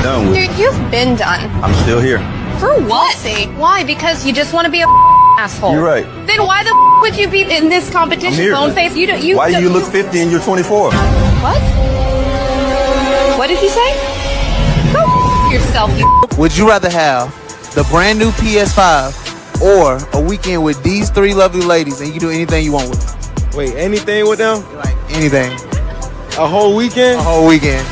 done with. Dude, you've been done. I'm still here. For what? Why? Because you just want to be a asshole. You're right. Then why the would you be in this competition? I'm here. Bone face. Why do you look 50 and you're 24? What? What did he say? Go yourself, you. Would you rather have the brand new PS5 or a weekend with these three lovely ladies and you can do anything you want with them? Wait, anything with them? Like anything. A whole weekend? A whole weekend.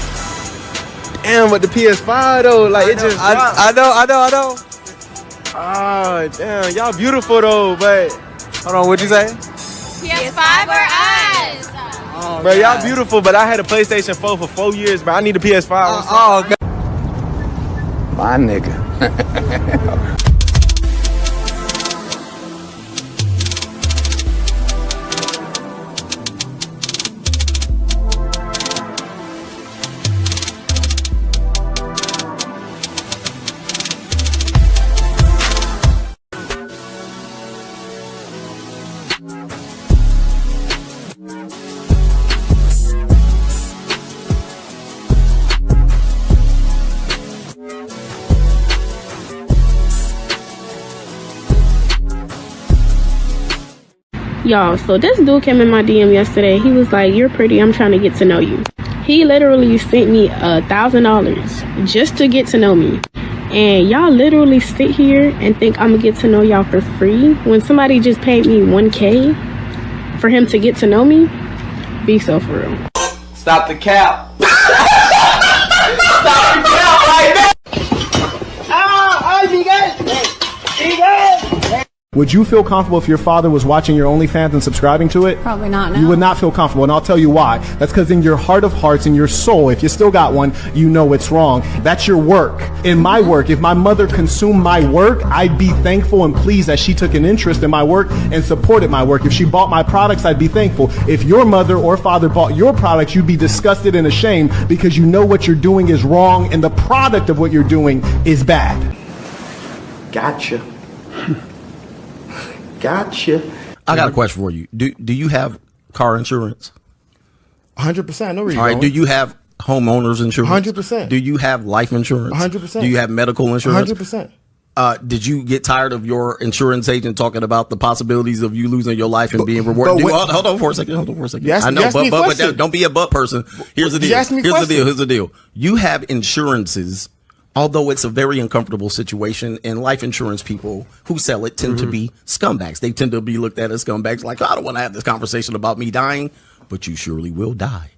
Damn, but the PS5 though, like it just. I know. Oh, damn, y'all beautiful though, but. Hold on, what'd you say? PS5 or us? Oh, bro, y'all beautiful, but I had a PlayStation 4 for 4 years, but I need a PS5. God. My nigga. Y'all, so this dude came in my DM yesterday. He was like, "You're pretty, I'm trying to get to know you." He literally sent me $1,000 just to get to know me. And y'all literally sit here and think I'm gonna get to know y'all for free when somebody just paid me $1K for him to get to know me? Be so for real. Stop the cap. Stop the cap right now. Would you feel comfortable if your father was watching your OnlyFans and subscribing to it? Probably not, no. You would not feel comfortable, and I'll tell you why. That's because in your heart of hearts, in your soul, if you still got one, you know it's wrong. That's your work. In my work, if my mother consumed my work, I'd be thankful and pleased that she took an interest in my work and supported my work. If she bought my products, I'd be thankful. If your mother or father bought your products, you'd be disgusted and ashamed because you know what you're doing is wrong and the product of what you're doing is bad. Gotcha. Gotcha. I got a question for you. Do you have car insurance? 100%. No reason. All right. Do you have homeowners insurance? 100%. Do you have life insurance? 100%. Do you have medical insurance? 100%. Did you get tired of your insurance agent talking about the possibilities of you losing your life and being rewarded? Hold on for a second. I know, but don't be a butt person. Here's the deal. Here's the deal. You have insurances. Although it's a very uncomfortable situation, and life insurance people who sell it tend to be scumbags. They tend to be looked at as scumbags, like, I don't want to have this conversation about me dying, but you surely will die.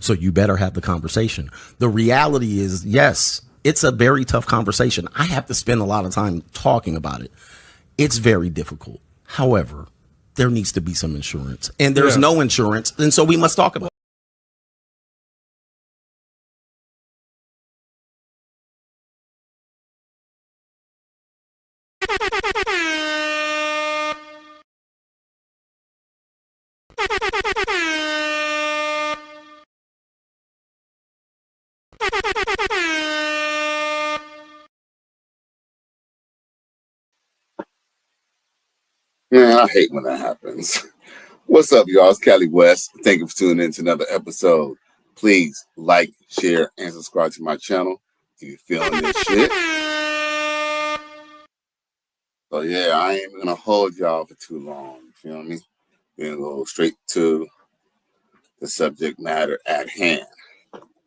So you better have the conversation. The reality is, yes, it's a very tough conversation. I have to spend a lot of time talking about it. It's very difficult. However, there needs to be some insurance, and there's no insurance, and so we must talk about it. Man, I hate when that happens. What's up, y'all? It's Cali West. Thank you for tuning in to another episode. Please like, share, and subscribe to my channel if you're feeling this shit. So yeah, I ain't gonna hold y'all for too long. You feel me? We're gonna go straight to the subject matter at hand.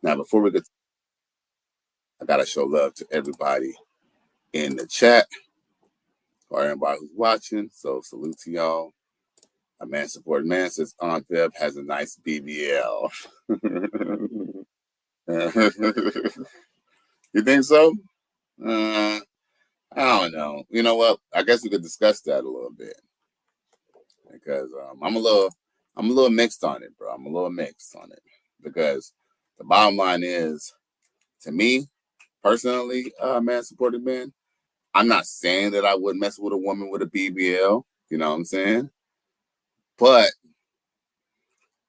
Now, before we get, I gotta show love to everybody in the chat or everybody who's watching. So salute to y'all. A man supporting man says Aunt Bev has a nice BBL. You think so? I don't know. You know what? I guess we could discuss that a little bit because I'm a little mixed on it, bro. I'm a little mixed on it because the bottom line is, to me personally, man supporting man, I'm not saying that I wouldn't mess with a woman with a BBL. You know what I'm saying? But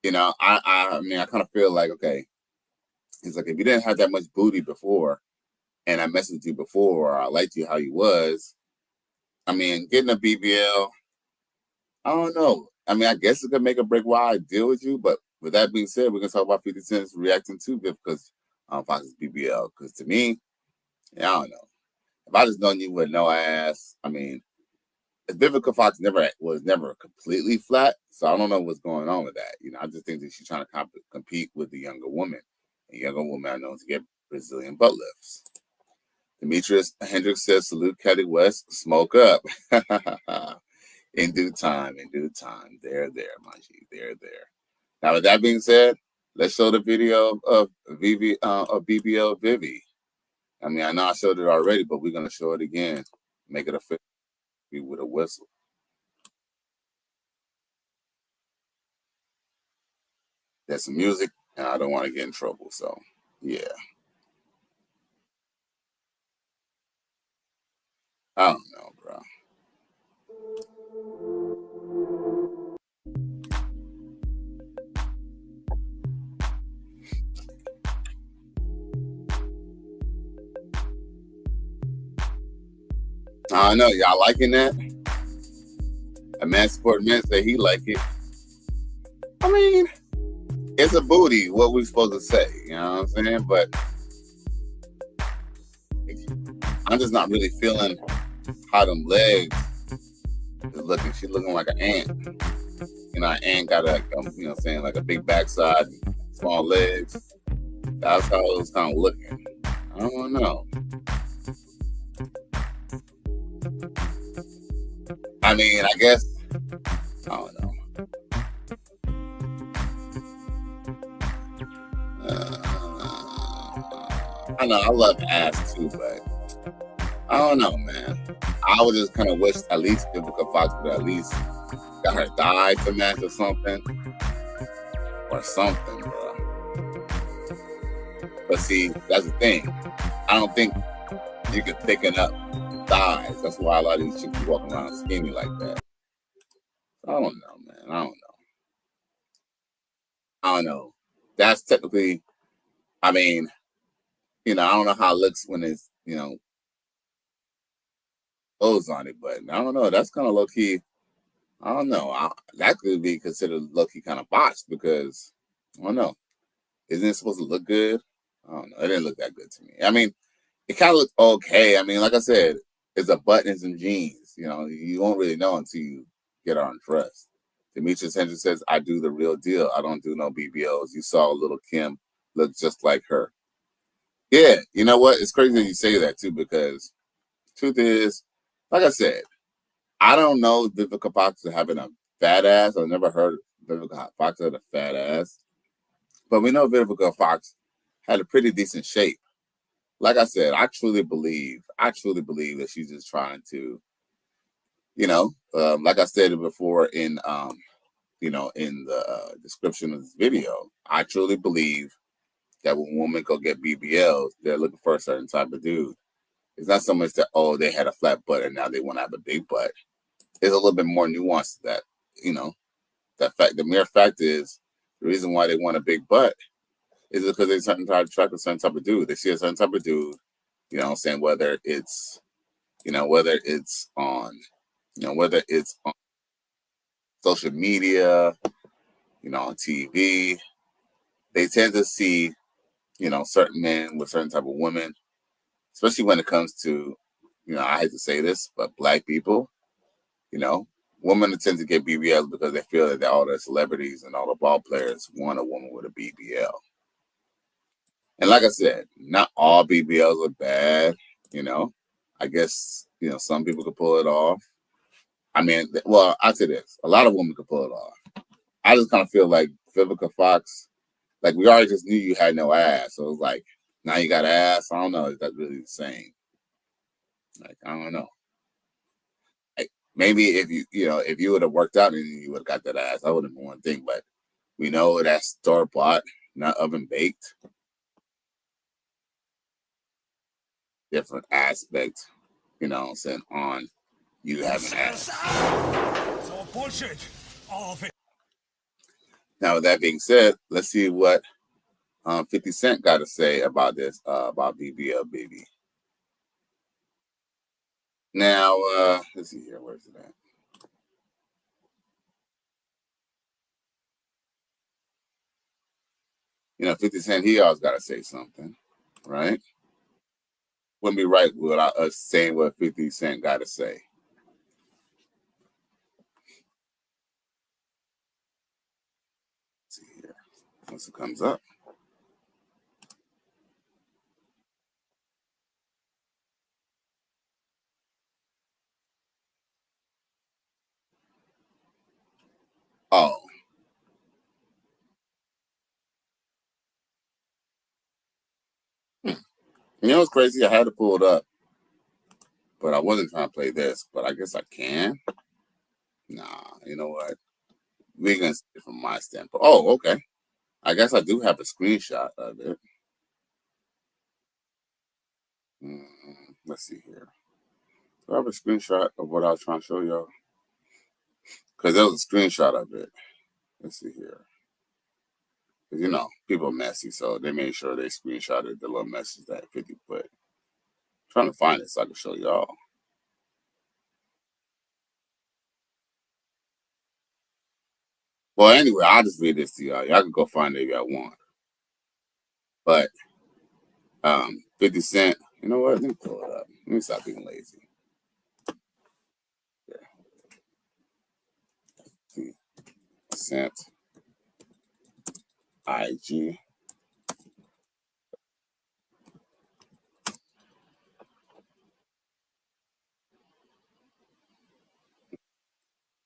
you know, I mean, I kind of feel like, okay, it's like if you didn't have that much booty before, and I messaged you before, or I liked you how you was, I mean, getting a BBL, I don't know. I mean, I guess it could make a break why I deal with you. But with that being said, we're gonna talk about 50 Cent's reacting to because Fox's BBL. Because to me, Yeah, I don't know. If I just known you with no ass, I mean, Vivica Fox was never completely flat, so I don't know what's going on with that. I just think that she's trying to compete with the younger woman. And younger women are known to get Brazilian butt lifts. Demetrius Hendricks says, salute Kelly West, smoke up. In due time. There, Manji, there. Now, with that being said, let's show the video of BBL Vivi. I mean, I know I showed it already, but we're going to show it again. Make it official with a whistle. There's some music, and I don't want to get in trouble, so yeah. I don't know, bro. I don't know. Y'all liking that? A man support men say he like it. I mean, it's a booty. What we supposed to say? You know what I'm saying? But I'm just not really feeling how them legs is looking. She's looking like an ant. An ant got like a big backside, small legs. That's how it was kind of looking. I don't know. I mean, I guess, I don't know. I know, I love ass too, but I don't know, man. I would just kind of wish at least Vivica Fox would at least got her thigh to match or something. Bro. But see, that's the thing. I don't think you can thicken up thighs. That's why a lot of these chicks are walking around skinny like that. I don't know, man. I don't know. That's technically, I mean, I don't know how it looks when it's, clothes on it, but I don't know. That's kind of low key. I don't know. That could be considered low key kind of botched because I don't know. Isn't it supposed to look good? I don't know. It didn't look that good to me. I mean, it kind of looked okay. I mean, like I said, it's a button and some jeans. You won't really know until you get undressed. Demetrius Hendricks says, I do the real deal. I don't do no BBLs. You saw little Kim look just like her. Yeah, you know what? It's crazy that you say that too, because truth is, like I said, I don't know Vivica Fox having a fat ass. I've never heard Vivica Fox had a fat ass. But we know Vivica Fox had a pretty decent shape. Like I said, I truly believe that she's just trying to, like I said before in the description of this video, I truly believe that when women go get BBLs, they're looking for a certain type of dude. It's not so much that, they had a flat butt and now they want to have a big butt. There's a little bit more nuance to that, the mere fact is the reason why they want a big butt is because they're attract a certain type of dude. They see a certain type of dude, I'm saying, whether it's on social media, on TV, they tend to see, certain men with certain type of women, especially when it comes to, I hate to say this, but black people, women tend to get BBLs because they feel that all the celebrities and all the ball players want a woman with a BBL. And like I said, not all BBLs are bad, I guess, some people could pull it off. I mean, well, I'll say this. A lot of women could pull it off. I just kind of feel like Vivica Fox, like we already just knew you had no ass. So it's like, now you got ass. I don't know. Is that really the same? Like, I don't know. Like, maybe if you would have worked out and you would have got that ass, that would have been one thing. But we know that's store-bought, not oven-baked. Different aspect, I'm saying, on you having ass. It's all bullshit. All of it. Now, with that being said, let's see what 50 Cent got to say about this, about BBL Baby. Now, let's see here. Where's it at? 50 Cent, he always got to say something, right? wouldn't be right without us saying what 50 Cent got to say. Let's see here. Once it comes up. Oh. You know what's crazy? I had to pull it up, but I wasn't trying to play this, but I guess I can. Nah, you know what? We're going to see it from my standpoint. Oh, okay. I guess I do have a screenshot of it. Let's see here. Do I have a screenshot of what I was trying to show y'all? Because there was a screenshot of it. Let's see here. Because, you know, people are messy, so they made sure they screenshotted the little message that 50 put. I'm trying to find it so I can show y'all. Well, anyway, I'll just read this to y'all. Y'all can go find it if y'all want. But 50 Cent, you know what? Let me pull it up. Let me stop being lazy. Yeah. Cent IG.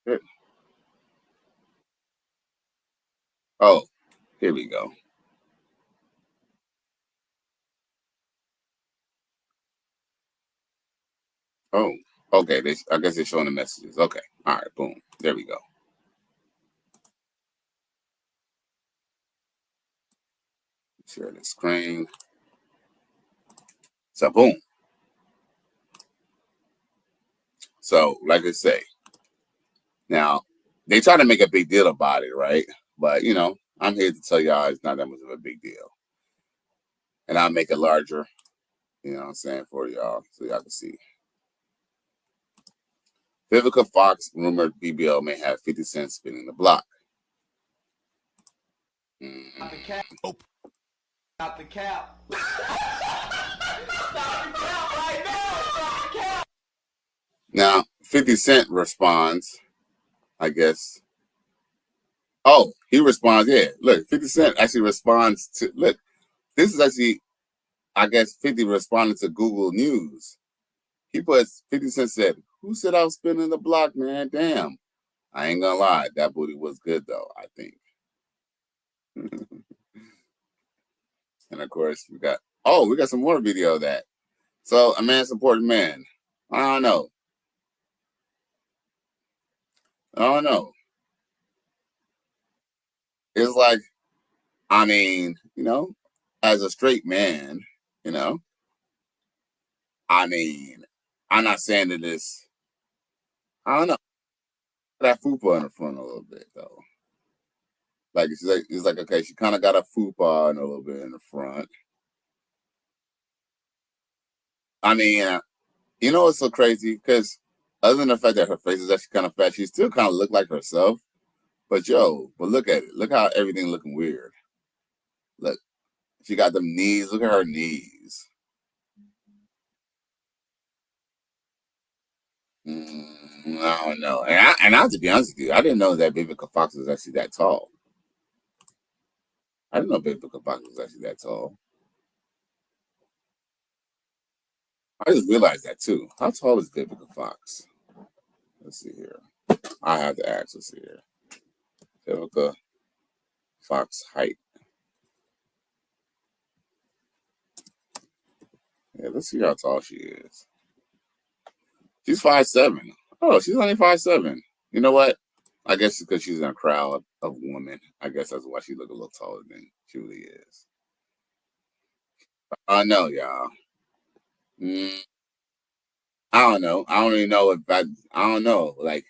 Good. Oh, here we go. Oh, okay. I guess they're showing the messages. Okay. All right. Boom. There we go. Share the screen. So, boom. So, like I say, now they try to make a big deal about it, right? But, you know, I'm here to tell y'all it's not that much of a big deal. And I'll make it larger, you know what I'm saying, for y'all so y'all can see. Vivica Fox rumored BBL may have 50 Cent spinning the block. Not the cap. Not the cap. Now, 50 Cent responds, I guess. Oh, he responds, yeah. Look, 50 Cent actually responds to, look, this is actually, I guess, 50 responded to Google News. He puts, 50 Cent said, who said I was spinning the block, man? Damn. I ain't gonna lie, that booty was good, though, I think. And of course, we got some more video of that. So, a man supporting man. I don't know. It's like, I mean, you know, as a straight man, you know, I mean, I'm not saying that this, I don't know, that fupa in the front a little bit, though. Like, it's like okay, she kind of got a fupa in a little bit in the front. I mean, you know what's so crazy? Because other than the fact that her face is actually kind of fat, she still kind of look like herself. But look at it. Look how everything looking weird. Look, she got them knees. Look at her knees. I don't know. And I have to be honest with you, I didn't know that Vivica Fox was actually that tall. I didn't know Vivica Fox was actually that tall. I just realized that too. How tall is Vivica Fox? Let's see here. I have to ask. Let's see here. Vivica Fox height. Yeah, let's see how tall she is. She's 5'7". Oh, she's only 5'7". You know what? I guess because she's in a crowd of women. I guess that's why she look a little taller than she really is. I know, y'all. I don't know. I don't even know if I don't know. Like,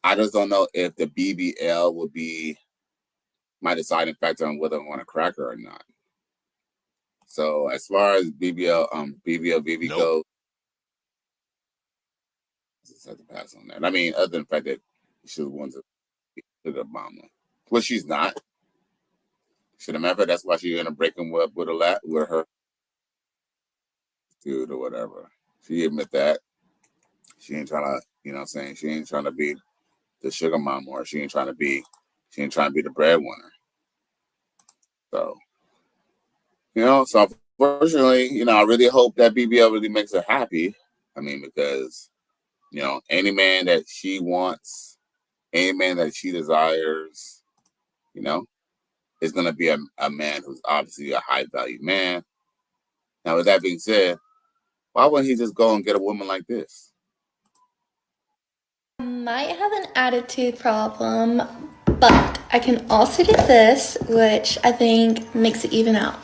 I just don't know if the BBL would be my deciding factor on whether I want to crack her or not. So as far as BBL VV goes, I just have to pass on that. I mean, other than the fact that she was one to the mama, well, she's not. Should have matter. That's why she's gonna break him up with her. dude or whatever. She admit that. She ain't trying to, you know what I'm saying? She ain't trying to be the sugar mama, or she ain't trying to be the breadwinner. So, you know, so unfortunately, you know, I really hope that BBL really makes her happy. I mean, because, you know, any man that she wants, any man that she desires, you know, is going to be a man who's obviously a high value man. Now, with that being said, why wouldn't he just go and get a woman like this? Might have an attitude problem, but I can also get this, which I think makes it even out.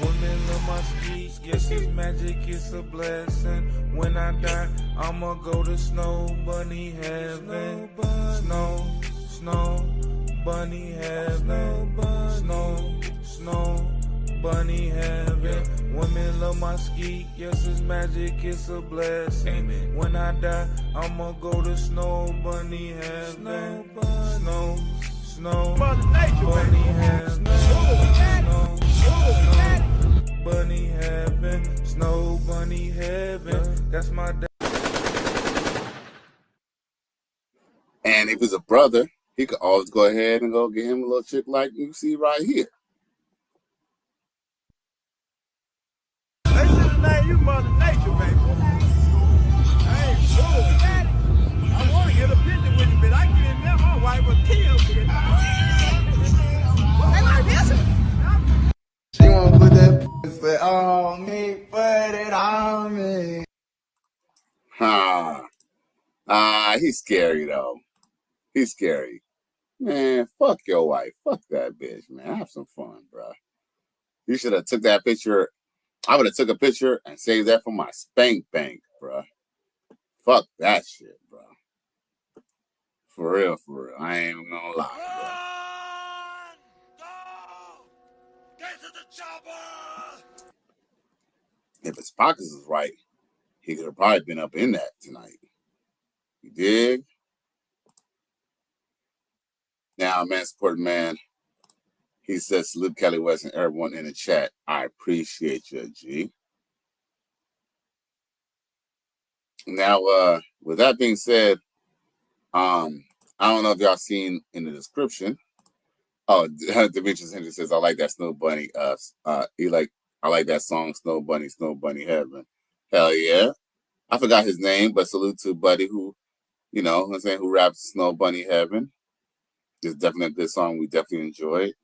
Women love my skis, yes, it's magic, it's a blessing. When I die, I'ma go to Snow Bunny Heaven. Snow Bunny Heaven. Snow Bunny Heaven. Women love my ski, yes, it's magic, it's a blessing. When I die, I'ma go to Snow Bunny Heaven. Snow Bunny Heaven. Bunny Heaven, Snow Bunny Heaven. That's my dad. And if it's a brother, he could always go ahead and go get him a little chick like you see right here. They should name you Mother Nature, baby. I ain't sure, Daddy. I want to get a picture with you, but I can't never my wife will kill me. They like this? She wanna put that pussy on me, put it on me. He's scary though. He's scary. Man, fuck your wife. Fuck that bitch, man. Have some fun, bro. You should have took that picture. I would have took a picture and saved that for my spank bank, bro. Fuck that shit, bro. For real. I ain't even gonna lie, bro. Get to the chopper! If his pockets is right, he could have probably been up in that tonight. You dig? Now, man, support man. He says, salute Kelly West and everyone in the chat. I appreciate you, G. Now, with that being said, I don't know if y'all seen in the description. Oh, Demetrius Henry says, I like that Snow Bunny. I like that song, Snow Bunny Heaven. Hell yeah. I forgot his name, but salute to Buddy who, you know, I'm saying, who raps Snow Bunny Heaven. It's definitely a good song. We definitely enjoyed.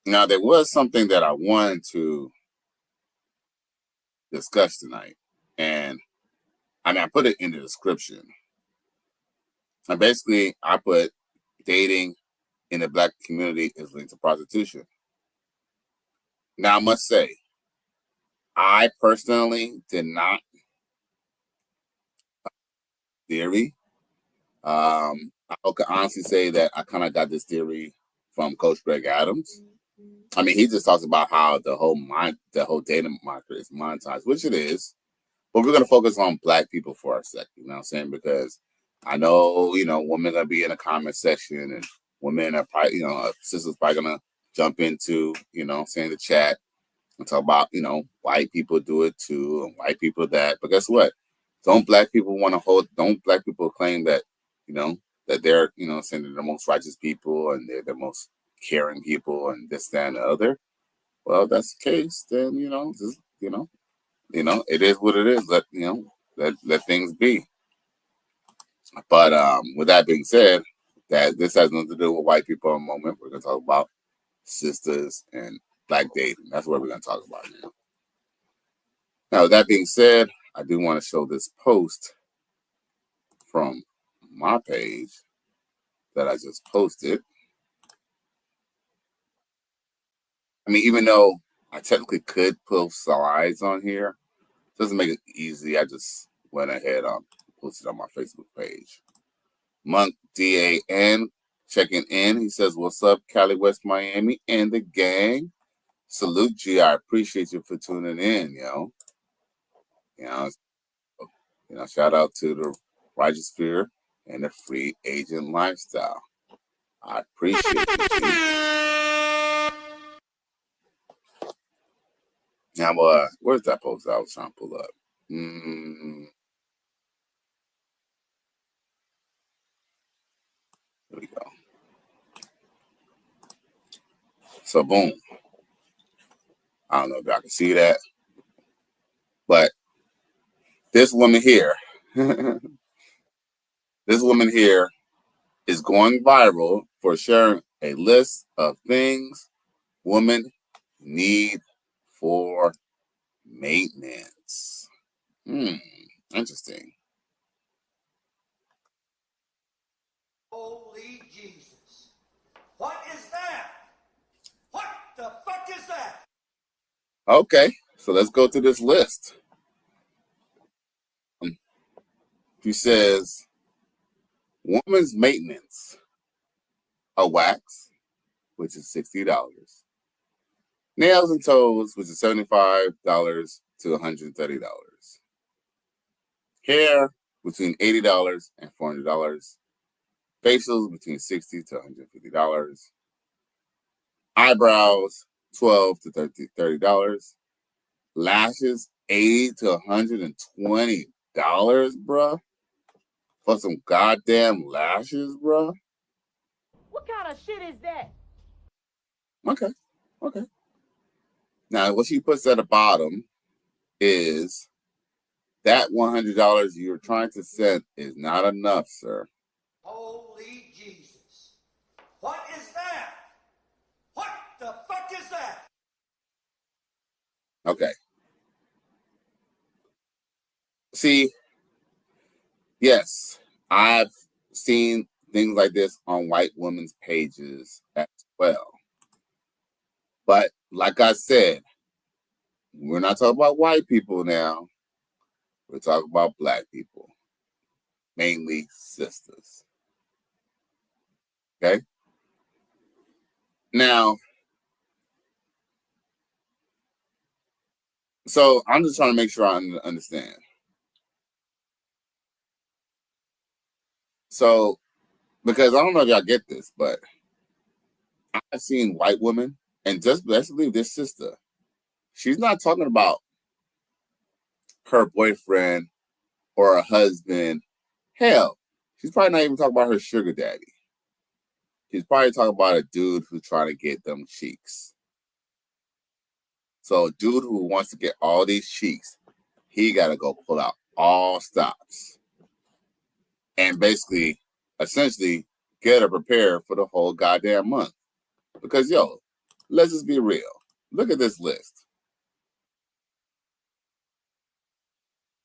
Now, there was something that I wanted to discuss tonight. And I mean, I put it in the description. And basically, I put dating in the Black community is linked to prostitution. Now, I must say, I personally did not theory. I can honestly say that I kind of got this theory from Coach Greg Adams. I mean, he just talks about how the whole dating market is monetized, which it is. But we're going to focus on Black people for a second, you know what I'm saying? Because I know, you know, women are going to be in the comment section and women are probably, you know, sisters probably going to jump into, you know, saying the chat and talk about, you know, white people do it too and white people that. But guess what? Don't Black people claim that, you know, that they're, you know, saying they're the most righteous people and they're the most caring people and this, that, and the other? Well, if that's the case, then, you know, just, you know, it is what it is. Let things be. But with that being said, that this has nothing to do with white people in a moment. We're going to talk about sisters and Black dating. That's what we're going to talk about now. Now, with that being said, I do want to show this post from my page that I just posted. I mean, even though I technically could put slides on here, doesn't make it easy. I just went ahead and posted on my Facebook page. Monk DAN checking in. He says, "What's up, Cali West Miami and the gang? Salute, G. I appreciate you for tuning in, yo. You know, shout out to the Righteous Fear and the Free Agent Lifestyle. I appreciate you, G." Now, where's that post I was trying to pull up? Here we go. So, boom. I don't know if y'all can see that, but this woman here, this woman here is going viral for sharing a list of things women need for maintenance. Interesting. Holy Jesus. What is that? What the fuck is that? Okay, so let's go through this list. She says, woman's maintenance, a wax, which is $60. Nails and toes, which is $75 to $130. Hair, between $80 and $400. Facials, between $60 to $150. Eyebrows, $12 to $30. Lashes, $80 to $120, bruh. For some goddamn lashes, bruh. What kind of shit is that? Okay. Now, what she puts at the bottom is that $100 you're trying to send is not enough, sir. Holy Jesus. What is that? What the fuck is that? Okay. See, yes, I've seen things like this on white women's pages as well. But like I said, we're not talking about white people now. We're talking about black people, mainly sisters. Okay? Now, so I'm just trying to make sure I understand. So, because I don't know if y'all get this, but I've seen white women, and just let's believe this sister, she's not talking about her boyfriend or her husband. Hell, she's probably not even talking about her sugar daddy. She's probably talking about a dude who's trying to get them cheeks. So a dude who wants to get all these cheeks, he got to go pull out all stops and basically, essentially, get her prepared for the whole goddamn month. Because, yo, let's just be real. Look at this list.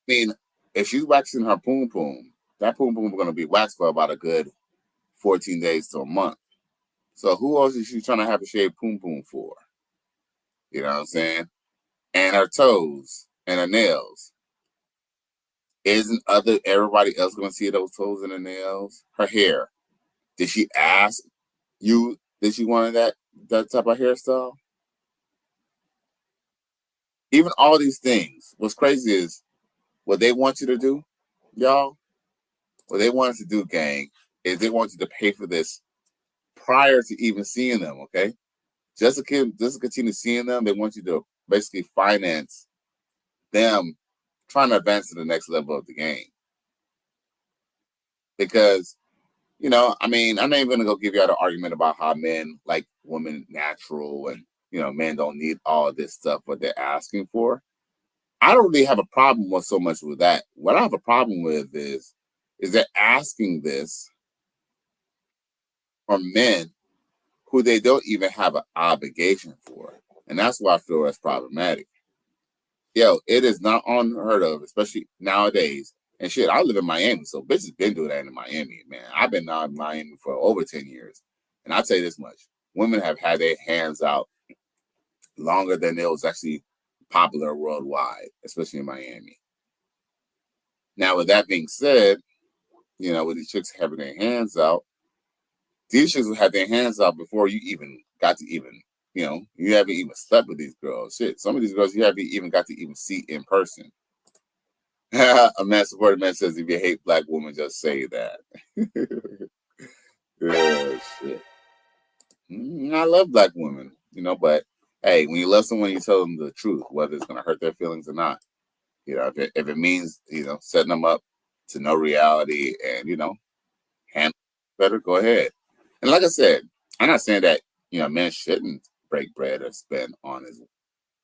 I mean, if she's waxing her poom poom, that poom poom is going to be waxed for about a good 14 days to a month. So who else is she trying to have a shaved poom poom for? You know what I'm saying? And her toes and her nails. Isn't everybody else going to see those toes and the nails? Her hair. Did she ask you that she wanted that type of hairstyle? Even all these things. What's crazy is what they want you to do, y'all. What they want us to do, gang, is they want you to pay for this prior to even seeing them, okay? Just to continue seeing them, they want you to basically finance them trying to advance to the next level of the game. Because, you know, I mean, I'm not even going to go give you all the argument about how men like women natural and, you know, men don't need all of this stuff, what they're asking for. I don't really have a problem with so much with that. What I have a problem with is they're asking this from men who they don't even have an obligation for. And that's why I feel that's problematic. Yo, it is not unheard of, especially nowadays. And shit, I live in Miami, so bitches been doing that in Miami, man. I've been out in Miami for over 10 years. And I'll tell you this much. Women have had their hands out longer than it was actually popular worldwide, especially in Miami. Now, with that being said, you know, with these chicks having their hands out, these chicks will have their hands out before you even got to even, you know, you haven't even slept with these girls. Shit, some of these girls you haven't even got to even see in person. A man supported man says, if you hate black women, just say that. Yeah, shit. I love black women, you know, but hey, when you love someone, you tell them the truth, whether it's going to hurt their feelings or not. You know, if it means, setting them up to know reality and, handle better, go ahead. And like I said, I'm not saying that, men shouldn't break bread or spend on his.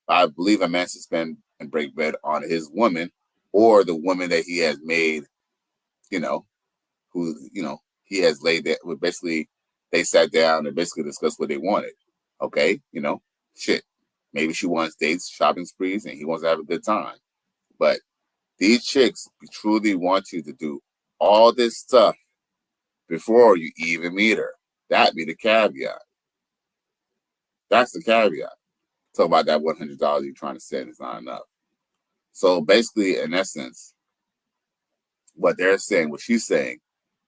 I believe a man should spend and break bread on his woman or the woman that he has made, who, he has laid that with. Basically, they sat down and basically discussed what they wanted. Okay. Shit. Maybe she wants dates, shopping sprees, and he wants to have a good time. But these chicks truly want you to do all this stuff before you even meet her. That'd be the caveat. That's the caveat. Talk about that $100 you're trying to send is not enough. So basically, in essence, what they're saying, what she's saying,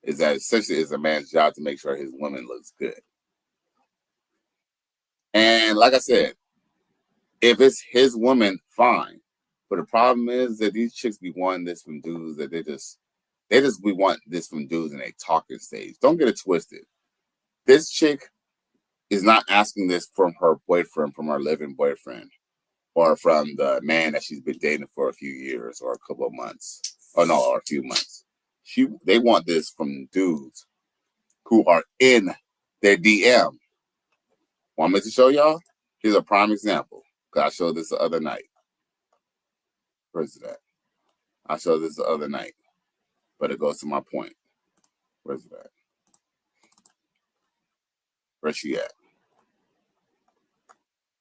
is that essentially it's a man's job to make sure his woman looks good. And like I said, if it's his woman, fine. But the problem is that these chicks be wanting this from dudes that they just we want this from dudes in a talking stage. Don't get it twisted. This chick is not asking this from her boyfriend, from her living boyfriend, or from the man that she's been dating for a few years or a couple of months. Or a few months. They want this from dudes who are in their DM. Want me to show y'all? Here's a prime example. Because I showed this the other night. Where's it at? I showed this the other night. But it goes to my point. Where's it at? Where's she at?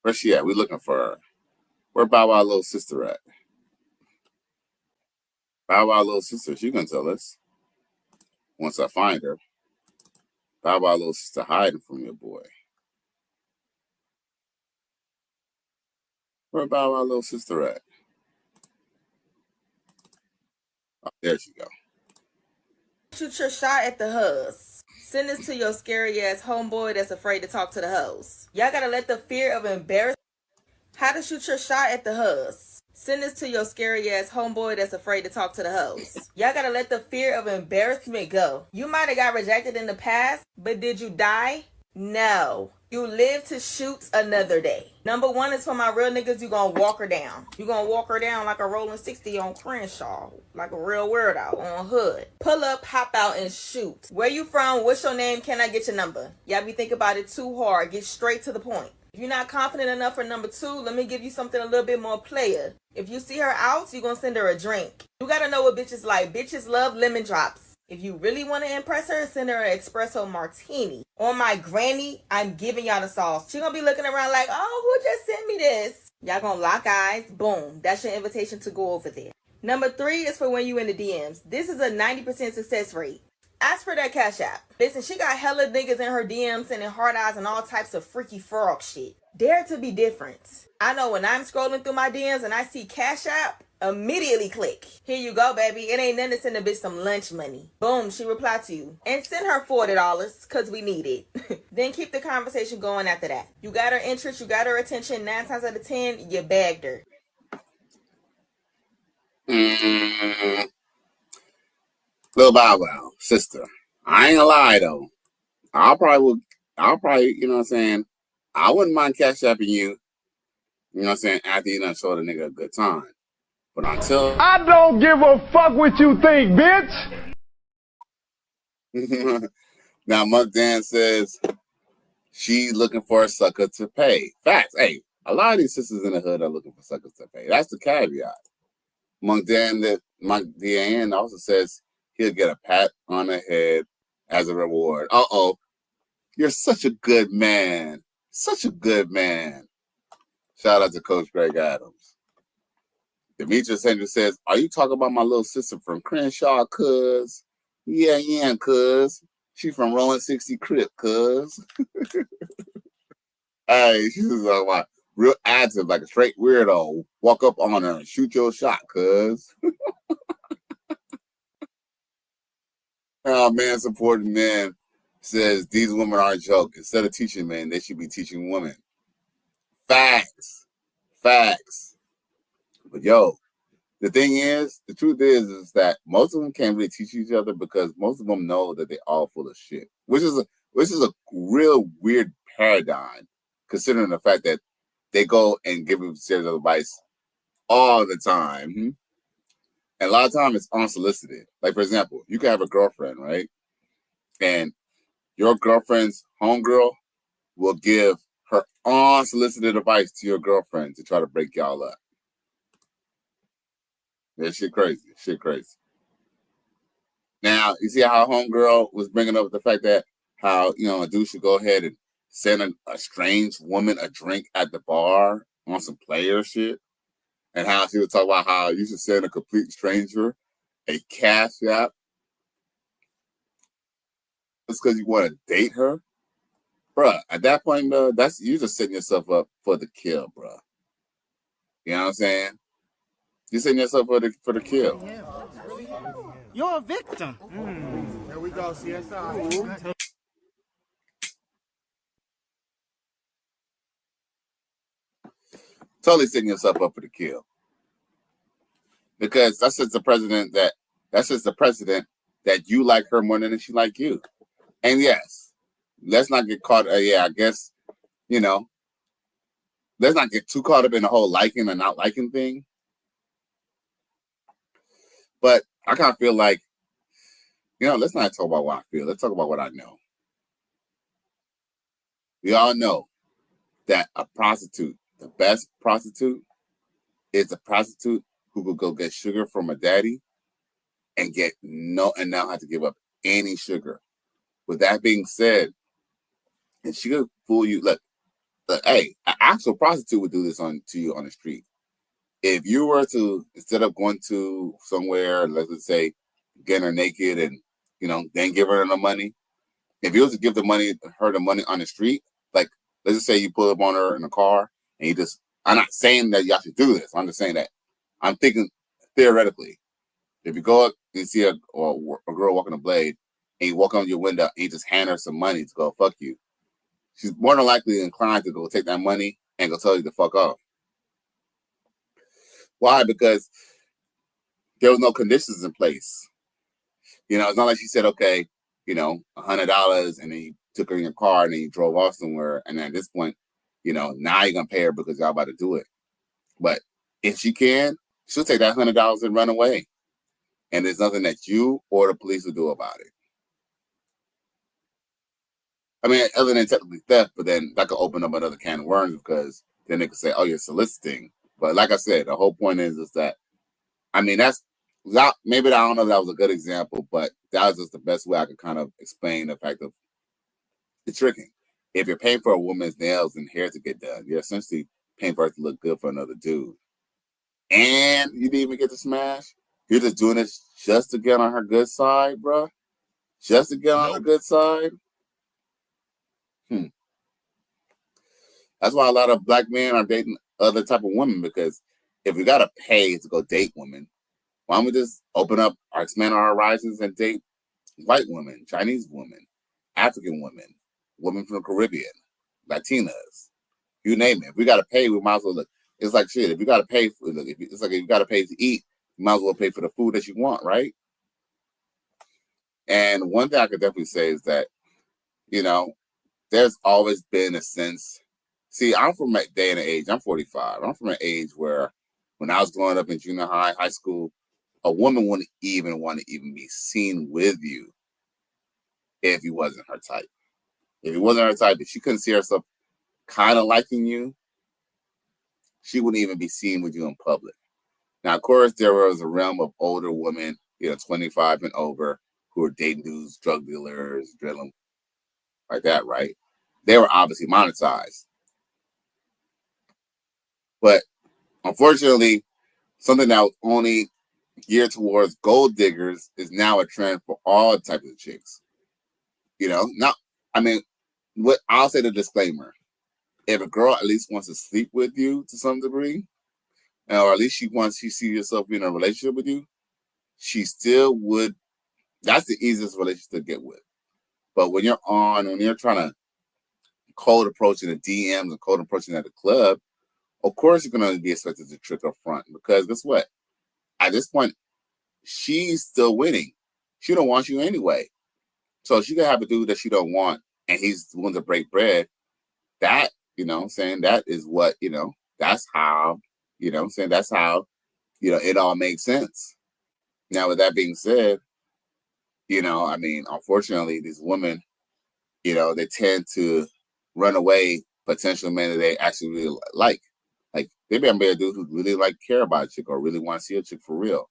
Where's she at? We looking for her. Where Bow Wow little sister at? Bow Wow little sister, she gonna tell us. Once I find her. Bow Wow little sister hiding from your boy. Where Bow Wow little sister at? Oh, there she go. Shoot your shot at the hus. Send this to your scary ass homeboy that's afraid to talk to the hoes. Y'all gotta let the fear of embarrassment. How to shoot your shot at the hus. Send this to your scary ass homeboy that's afraid to talk to the hoes. Y'all gotta let the fear of embarrassment go. You might have got rejected in the past, but did you die? No. You live to shoot another day. Number one is for my real niggas, you gonna walk her down. You gonna walk her down like a rolling 60 on Crenshaw. Like a real weirdo on Hood. Pull up, hop out, and shoot. Where you from? What's your name? Can I get your number? Y'all be thinking about it too hard. Get straight to the point. If you're not confident enough for number two, let me give you something a little bit more player. If you see her out, you're gonna send her a drink. You gotta know what bitches like. Bitches love lemon drops. If you really want to impress her, send her an espresso martini. On my granny, I'm giving y'all the sauce. She gonna be looking around like, oh, who just sent me this? Y'all gonna lock eyes. Boom. That's your invitation to go over there. Number three is for when you in the DMs. This is a 90% success rate. Ask for that Cash App. Listen, she got hella niggas in her DMs sending hard eyes and all types of freaky frog shit. Dare to be different. I know when I'm scrolling through my DMs and I see Cash App, immediately click. Here you go, baby. It ain't nothing to send a bitch some lunch money. Boom, she replied to you. And send her $40, because we need it. Then keep the conversation going after that. You got her interest, you got her attention. 9 times out of 10, you bagged her. Lil Bow Wow, sister. I ain't gonna lie though. I'll probably, you know what I'm saying? I wouldn't mind cash apping you, you know what I'm saying, after you done show the nigga a good time. But until I don't give a fuck what you think, bitch. Now Monk Dan says she's looking for a sucker to pay. Facts. Hey, a lot of these sisters in the hood are looking for suckers to pay. That's the caveat. Monk Dan also says he'll get a pat on the head as a reward. Uh-oh. You're such a good man. Such a good man. Shout out to Coach Greg Adams. Demetrius Henry says, are you talking about my little sister from Crenshaw, cuz? Yeah, cuz. She from Rolling 60 Crip, cuz. Hey, she's talking about real active, like a straight weirdo. Walk up on her and shoot your shot, cuz. Man supporting men says these women aren't joking. Instead of teaching men, they should be teaching women. Facts. But yo, the thing is, the truth is that most of them can't really teach each other because most of them know that they're all full of shit. Which is a real weird paradigm, considering the fact that they go and give them series of advice all the time. And a lot of times it's unsolicited. Like, for example, you can have a girlfriend, right? And your girlfriend's homegirl will give her unsolicited advice to your girlfriend to try to break y'all up. That shit crazy. Shit crazy. Now, you see how homegirl was bringing up the fact that how, you know, a dude should go ahead and send a strange woman a drink at the bar on some player shit? And how she was talking about how you should send a complete stranger a cash app just because you want to date her? Bruh, at that point, bro, that's you just setting yourself up for the kill, bruh. You know what I'm saying? You're setting yourself for the kill. You're a victim. There we go, CSI. Totally setting yourself up for the kill. Because that's just the precedent that you like her more than she like you. And yes, let's not get caught. I guess, you know, let's not get too caught up in the whole liking and not liking thing. But I kind of feel like, you know, let's not talk about what I feel. Let's talk about what I know. We all know that a prostitute, the best prostitute, is a prostitute who could go get sugar from a daddy and not have to give up any sugar. With that being said, and she could fool you. Look, hey, an actual prostitute would do this to you on the street. If you were to, instead of going to somewhere, let's say, getting her naked and, you know, then give her the money, if you was to give her the money on the street, like, let's just say you pull up on her in a car and you just, I'm not saying that y'all should do this. I'm just saying that I'm thinking theoretically, if you go up and see a girl walking a blade and you walk on your window and you just hand her some money to go fuck you, she's more than likely inclined to go take that money and go tell you to fuck off. Why? Because there was no conditions in place. You know, it's not like she said, okay, you know, $100 and then you took her in your car and then you drove off somewhere. And then at this point, you know, now you're going to pay her because y'all about to do it. But if she can, she'll take that $100 and run away. And there's nothing that you or the police will do about it. I mean, other than technically theft, but then that could open up another can of worms because then they could say, oh, you're soliciting. But like I said, the whole point is that, I mean, maybe I don't know if that was a good example, but that was just the best way I could kind of explain the fact of the tricking. If you're paying for a woman's nails and hair to get done, you're essentially paying for her to look good for another dude. And you didn't even get to smash. You're just doing this just to get on her good side, bro. Just to get on her good side. That's why a lot of black men are dating other type of women, because if we gotta pay to go date women, why don't we just open up or expand our horizons and date white women, Chinese women, African women, women from the Caribbean, Latinas, you name it. If we gotta pay, we might as well look. It's like shit. If you gotta pay for it's like if you gotta pay to eat, you might as well pay for the food that you want, right? And one thing I could definitely say is that, you know, there's always been a sense. See, I'm from a day and age. I'm 45. I'm from an age where when I was growing up in junior high, high school, a woman wouldn't even want to even be seen with you if he wasn't her type. If he wasn't her type, if she couldn't see herself kind of liking you, she wouldn't even be seen with you in public. Now, of course, there was a realm of older women, you know, 25 and over, who were dating dudes, drug dealers, drilling, like that, right? They were obviously monetized. But unfortunately, something that was only geared towards gold diggers is now a trend for all types of chicks. You know, what I'll say the disclaimer: if a girl at least wants to sleep with you to some degree, or at least she sees herself being in a relationship with you, she still would. That's the easiest relationship to get with. But when you're trying to cold approaching the DMs and cold approaching at the club, of course you're going to be expected to trick up front, because guess what? At this point, she's still winning. She don't want you anyway. So she can have a dude that she don't want and he's willing to break bread. That You know, saying that is what, that's how, saying that's how, it all makes sense. Now, with that being said, I mean, unfortunately, these women, they tend to run away potential men that they actually really like. Like, they may be a dude who really care about a chick or really want to see a chick for real.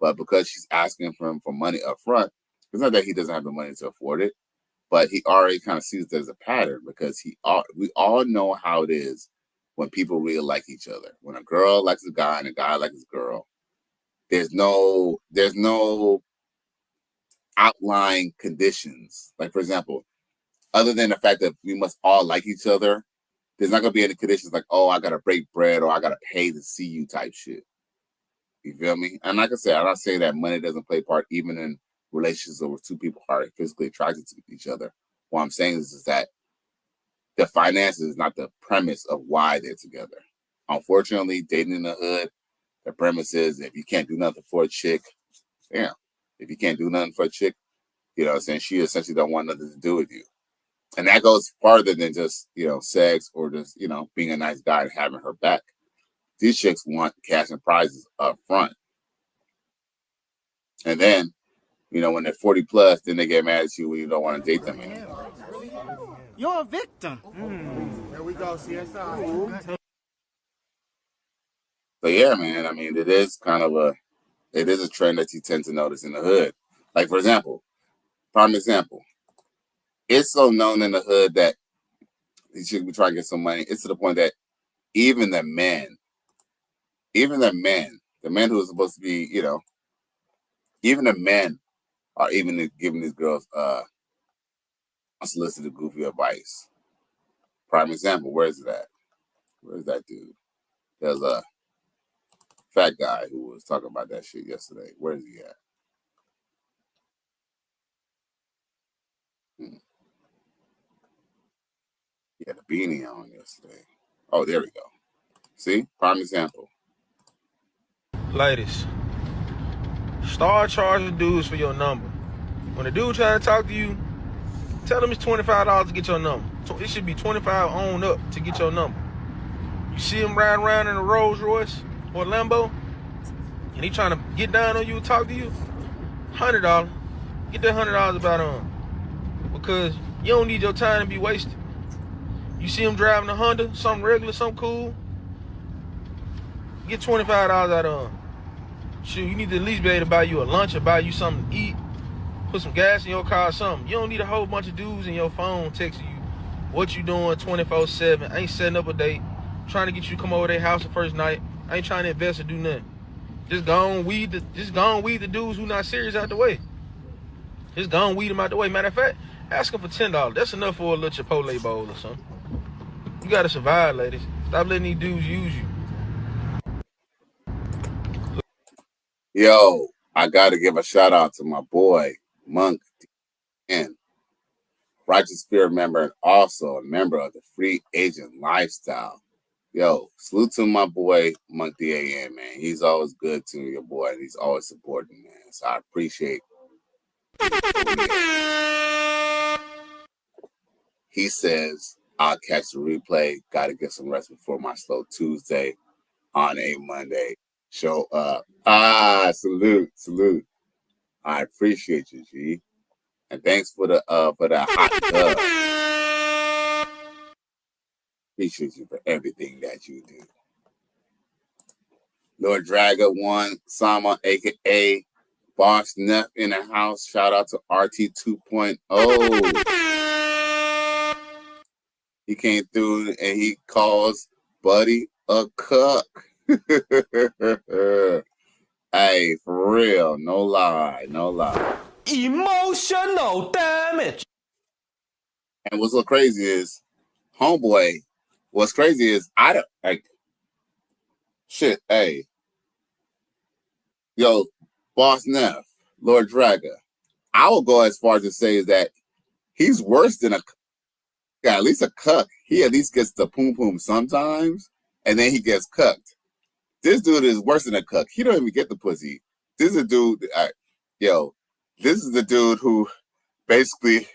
But because she's asking for him for money up front, it's not that he doesn't have the money to afford it, but he already kind of sees it as a pattern because we all know how it is when people really like each other. When a girl likes a guy and a guy likes a girl, there's no outlying conditions. Like, for example, other than the fact that we must all like each other, there's not going to be any conditions like, oh, I got to break bread or I got to pay to see you type shit. You feel me? And like I said, I'm not saying that money doesn't play a part even in relationships where two people are physically attracted to each other. What I'm saying is that the finances is not the premise of why they're together. Unfortunately, dating in the hood, the premise is if you can't do nothing for a chick, if you can't do nothing for a chick, you know what I'm saying, she essentially don't want nothing to do with you. And that goes farther than just, sex or just, being a nice guy and having her back. These chicks want cash and prizes up front. And then, when they're 40 plus, then they get mad at you when you don't want to date them anymore. You're a victim. There we go, CSI. So yeah, man, I mean, it is a trend that you tend to notice in the hood. Like, for example, prime example, it's so known in the hood that these chicks be trying to get some money. It's to the point that even the men who are supposed to be, even the men are even giving these girls unsolicited goofy advice. Prime example, where's it at? Where's that dude? There's a fat guy who was talking about that shit yesterday. Where's he at? He had a beanie on yesterday. Oh, there we go. See? Prime example. Ladies, start charging dudes for your number. When a dude trying to talk to you, tell him it's $25 to get your number. It should be $25 on up to get your number. You see him riding around in a Rolls Royce or a Lambo, and he trying to get down on you and talk to you, $100. Get that $100 about on. Because you don't need your time to be wasted. You see him driving a Honda, something regular, something cool, get $25 out of him. Shoot, you need to at least be able to buy you a lunch or buy you something to eat, put some gas in your car or something. You don't need a whole bunch of dudes in your phone texting you what you doing 24/7. I ain't setting up a date, trying to get you to come over their house the first night. I ain't trying to invest or do nothing. Just go and weed the dudes who not serious out the way. Just go and weed them out the way. Matter of fact, ask them for $10. That's enough for a little Chipotle bowl or something. You gotta survive, ladies. Stop letting these dudes use you. Yo, I gotta give a shout out to my boy, Monk and Righteous Spirit member and also a member of the Free Agent Lifestyle. Yo, salute to my boy, Monk DAN, man. He's always good to your boy, and he's always supporting, man. So I appreciate it. He says, I'll catch the replay. Gotta get some rest before my slow Tuesday on a Monday. Show up. Salute. I appreciate you, G. And thanks for the hot dub. Appreciate you for everything that you do. Lord Draga 1, Sama, aka Boss Neff in the house. Shout out to RT 2.0. He came through and he calls Buddy a cuck. Hey, for real, no lie. Emotional damage. And what's so crazy is, homeboy, I don't like shit. Hey, yo, Boss Neff, Lord Draga, I will go as far as to say that he's worse than at least a cuck. He at least gets the poom poom sometimes, and then he gets cucked. This dude is worse than a cuck. He don't even get the pussy. This is a dude. This is the dude who basically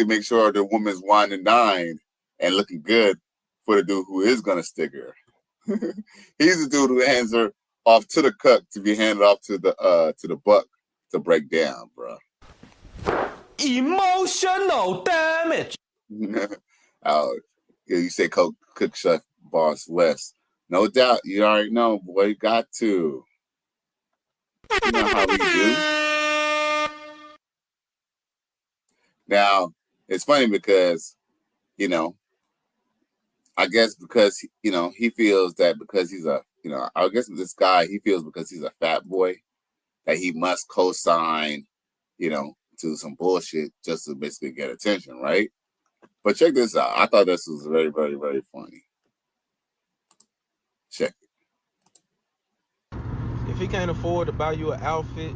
makes sure the woman's wine and dine and looking good for the dude who is gonna stick her. He's the dude who hands her off to the cuck to be handed off to the buck to break down, bro. Emotional damage. Oh, yeah, you say cook chef boss West. No doubt, you already know, boy. You got to. You know how we do. Now, it's funny because, you know, I guess because, you know, he feels that because he's a, you know, I guess this guy, he feels because he's a fat boy that he must co-sign, you know, to some bullshit just to basically get attention, right? But check this out. I thought this was very, very, very funny. Check it. If he can't afford to buy you an outfit,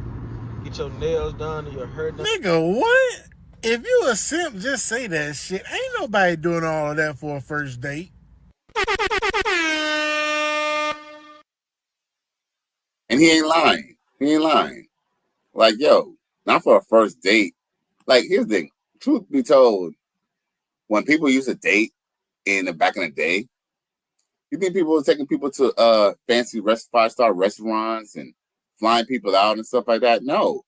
get your nails done or your hair done. Nigga, what? If you a simp, just say that shit. Ain't nobody doing all of that for a first date. And he ain't lying. He ain't lying. Like, yo, not for a first date. Like, here's the thing. Truth be told, when people used to date back in the day, you think people were taking people to fancy 5-star restaurants and flying people out and stuff like that? No.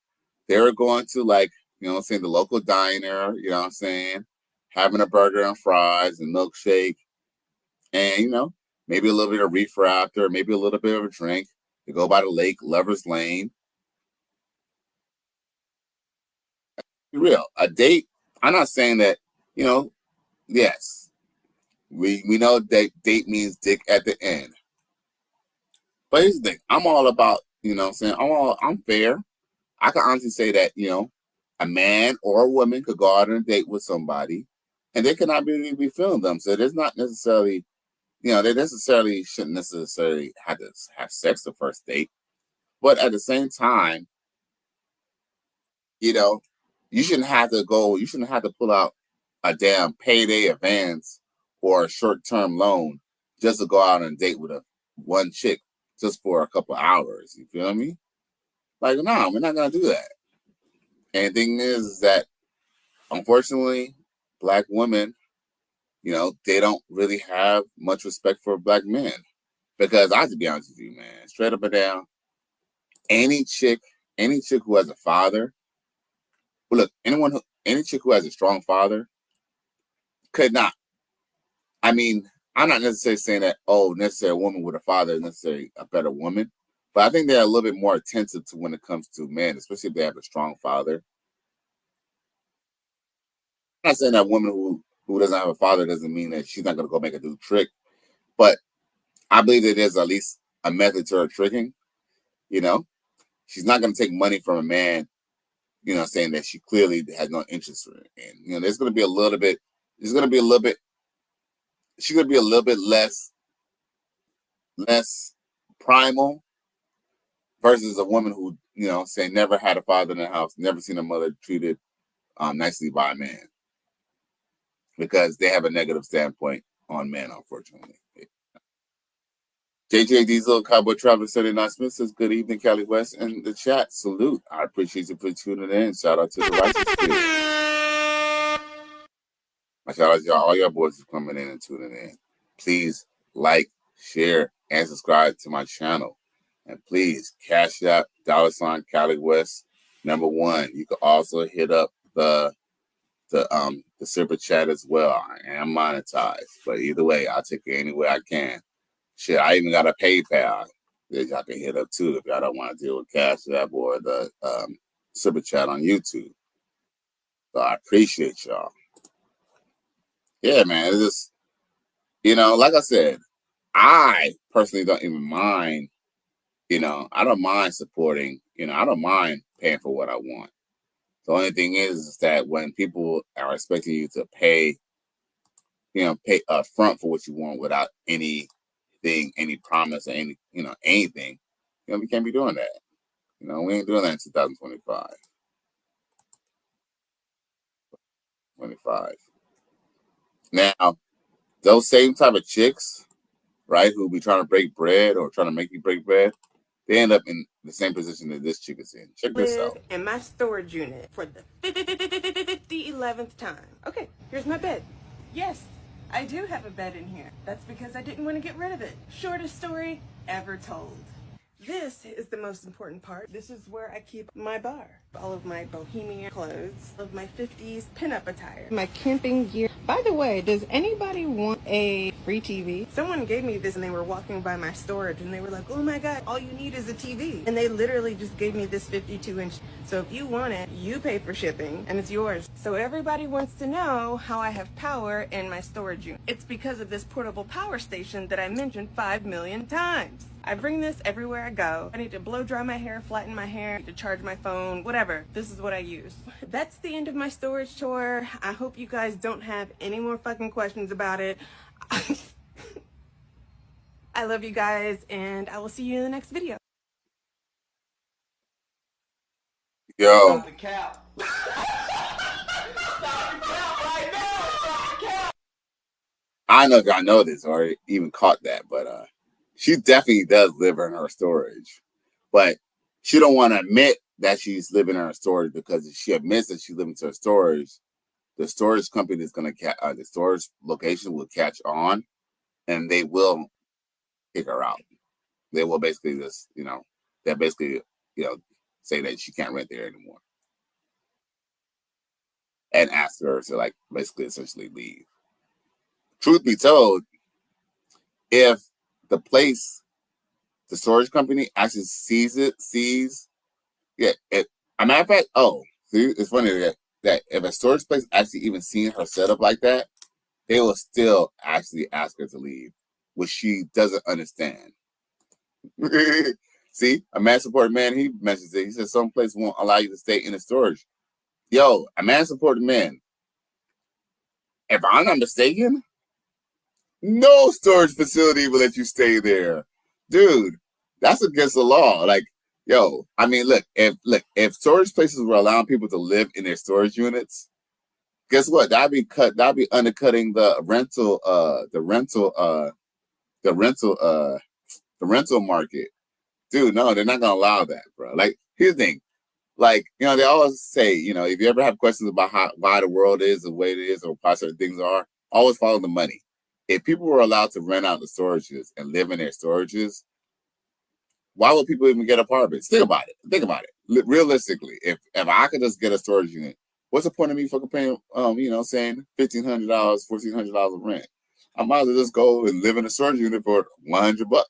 They were going to, like, you know what I'm saying, the local diner, you know what I'm saying, having a burger and fries and milkshake and, you know, maybe a little bit of reefer after, maybe a little bit of a drink. They go by the lake, Lover's Lane. Be real. A date, I'm not saying that, you know, yes, we know that date means dick at the end. But here's the thing. I'm all about, you know what I'm saying, I'm fair. I can honestly say that, you know, a man or a woman could go out on a date with somebody and they cannot be feeling them. So there's not necessarily, you know, they shouldn't necessarily have to have sex the first date. But at the same time, you know, you shouldn't have to pull out a damn payday advance or a short-term loan just to go out on a date with one chick just for a couple hours. You feel me? Like, no, we're not going to do that. And the thing is that, unfortunately, Black women, you know, they don't really have much respect for Black men. Because I have to be honest with you, man, straight up and down, any chick who has a father, well, look, any chick who has a strong father could not. I mean, I'm not necessarily saying that, necessarily a woman with a father is necessarily a better woman. But I think they're a little bit more attentive to when it comes to men, especially if they have a strong father. I'm not saying that a woman who doesn't have a father doesn't mean that she's not going to go make a new trick. But I believe that there's at least a method to her tricking. You know, she's not going to take money from a man, you know, saying that she clearly has no interest in. You know, she's going to be a little bit less primal versus a woman who, you know, say never had a father in the house, never seen a mother treated nicely by a man, because they have a negative standpoint on men, unfortunately. JJ Diesel, Cowboy Traveler 79 Smith says, good evening, Cali West, in the chat. Salute. I appreciate you for tuning in. Shout out to the Righteous Spirit. My shout out to y'all, all y'all boys for coming in and tuning in. Please like, share, and subscribe to my channel. And please, Cash App, $ Cali West, #1. You can also hit up the super chat as well. I am monetized, but either way, I'll take it any way I can. Shit, I even got a PayPal that y'all can hit up too if y'all don't want to deal with Cash App or the super chat on YouTube. So I appreciate y'all. Yeah, man, it's just, you know, like I said, I personally don't even mind. You know, I don't mind supporting. You know, I don't mind paying for what I want. The only thing is that when people are expecting you to pay up front for what you want without any promise or anything, you know, we can't be doing that. You know, we ain't doing that in 2025. Now, those same type of chicks, right, who be trying to break bread or trying to make you break bread, they end up in the same position that this chick is in. Check this out. In my storage unit for the 11th time. Okay, here's my bed. Yes, I do have a bed in here. That's because I didn't want to get rid of it. Shortest story ever told. This is the most important part. This is where I keep my bar. All of my bohemian clothes, all of my 50s pinup attire, my camping gear. By the way, does anybody want a free TV? Someone gave me this and they were walking by my storage and they were like, oh my God, all you need is a TV. And they literally just gave me this 52-inch. So if you want it, you pay for shipping and it's yours. So everybody wants to know how I have power in my storage unit. It's because of this portable power station that I mentioned 5 million times. I bring this everywhere I go. I need to blow dry my hair, flatten my hair, I need to charge my phone, whatever. This is what I use. That's the end of my storage tour. I hope you guys don't have any more fucking questions about it. I love you guys, and I will see you in the next video. Yo. Stop the cap. Stop the cap right now. Stop the cap. I don't know if y'all know this or even caught that, but she definitely does live in her storage. But she don't want to admit that she's living in her storage, because if she admits that she's living in her storage, the storage company is going to the storage location will catch on, and they will kick her out. They will basically just, that basically, say that she can't rent there anymore, and ask her to basically essentially leave. Truth be told, if the storage company actually sees, a matter of fact, see, it's funny that if a storage place actually even seen her setup like that, they will still actually ask her to leave, which she doesn't understand. See, a man-supported man, he mentions it. He says some place won't allow you to stay in the storage. Yo, a man-supported man, if I'm not mistaken, no storage facility will let you stay there. Dude, that's against the law. Look, if storage places were allowing people to live in their storage units, guess what? That'd be undercutting the rental market. Dude, no, they're not gonna allow that, bro. Here's the thing. They always say, if you ever have questions about why the world is the way it is or why certain things are, always follow the money. If people were allowed to rent out the storages and live in their storages, why would people even get apartments? Think about it. Realistically, if I could just get a storage unit, what's the point of me fucking paying, saying $1,500, $1,400 of rent? I might as well just go and live in a storage unit for $100.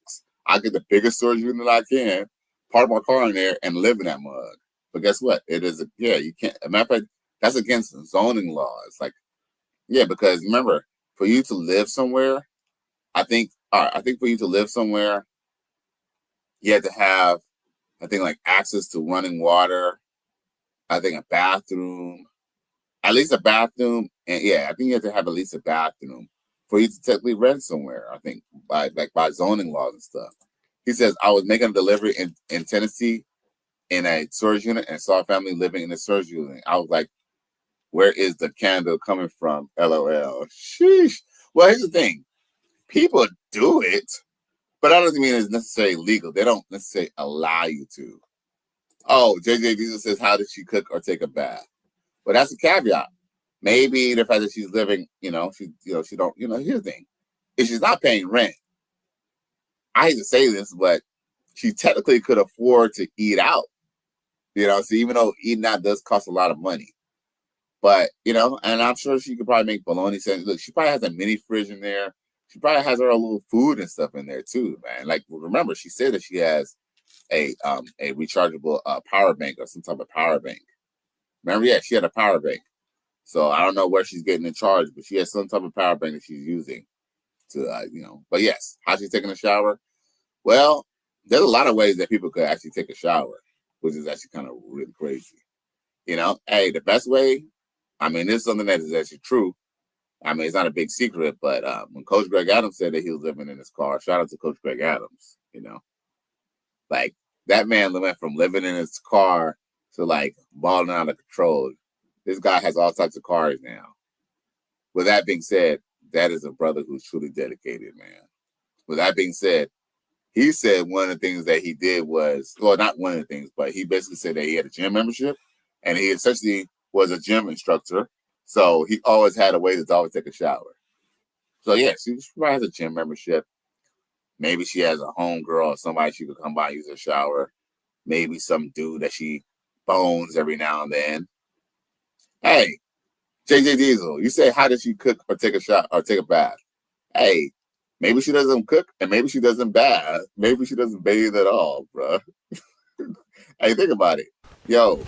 I get the biggest storage unit I can, park my car in there, and live in that mug. But guess what? It is you can't. As a matter of fact, that's against zoning laws. Because remember, for you to live somewhere, I think for you to live somewhere, you have to have, access to running water, a bathroom, at least a bathroom. And I think you have to have at least a bathroom for you to technically rent somewhere, I think, by zoning laws and stuff. He says, I was making a delivery in Tennessee in a storage unit and saw a family living in a storage unit. I was like, where is the candle coming from? LOL. Sheesh. Well, here's the thing. People do it, but that doesn't mean it's necessarily legal. They don't necessarily allow you to. Oh, JJ Jesus says, how did she cook or take a bath? Well, that's a caveat. Maybe the fact that she's living, she don't, here's the thing. If she's not paying rent, I hate to say this, but she technically could afford to eat out. So even though eating out does cost a lot of money. But, and I'm sure she could probably make bologna sandwiches. Look, she probably has a mini fridge in there. She probably has her little food and stuff in there too, man. Remember, she said that she has a rechargeable power bank or some type of power bank. Remember, she had a power bank. So I don't know where she's getting the charge, but she has some type of power bank that she's using to, But yes, how she's taking a shower? Well, there's a lot of ways that people could actually take a shower, which is actually kind of really crazy. Hey, the best way, this is something that is actually true. It's not a big secret, but when Coach Greg Adams said that he was living in his car, shout out to Coach Greg Adams, that man went from living in his car to balling out of control. This guy has all types of cars now. With that being said, that is a brother who's truly dedicated, man. With that being said, he said one of the things that he did was, well, not one of the things, but he basically said that he had a gym membership, and he essentially was a gym instructor. So he always had a way to always take a shower. So yeah, she probably has a gym membership. Maybe she has a home girl or somebody she could come by and use her shower. Maybe some dude that she bones every now and then. Hey, JJ Diesel, you say how does she cook or take a shot or take a bath? Hey, maybe she doesn't cook and maybe she doesn't bath. Maybe she doesn't bathe at all, bro. Hey, think about it. Yo.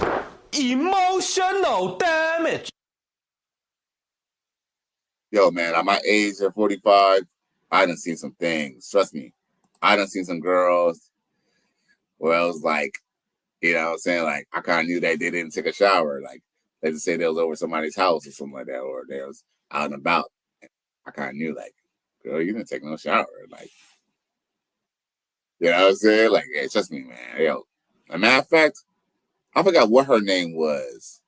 Emotional damage. Yo, man, at my age of 45, I done seen some things. Trust me. I done seen some girls where I was like, you know what I'm saying? Like, I kind of knew that they didn't take a shower. Like, they just say they was over somebody's house or something like that, or they was out and about. I kind of knew, like, girl, you didn't take no shower. Like, you know what I'm saying? Like, hey, trust me, man. Yo, as a matter of fact, I forgot what her name was.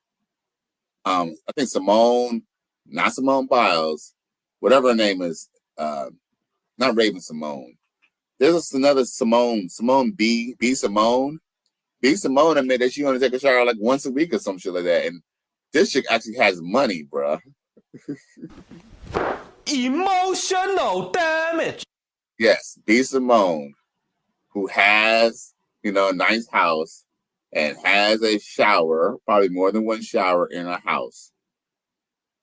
I think Simone, not Simone Biles, whatever her name is, not Raven Simone. There's another Simone B Simone. B Simone admitted that she only take a shower like once a week or some shit like that. And this chick actually has money, bro. Emotional damage. Yes, B Simone, who has, you know, a nice house and has a shower, probably more than one shower in her house,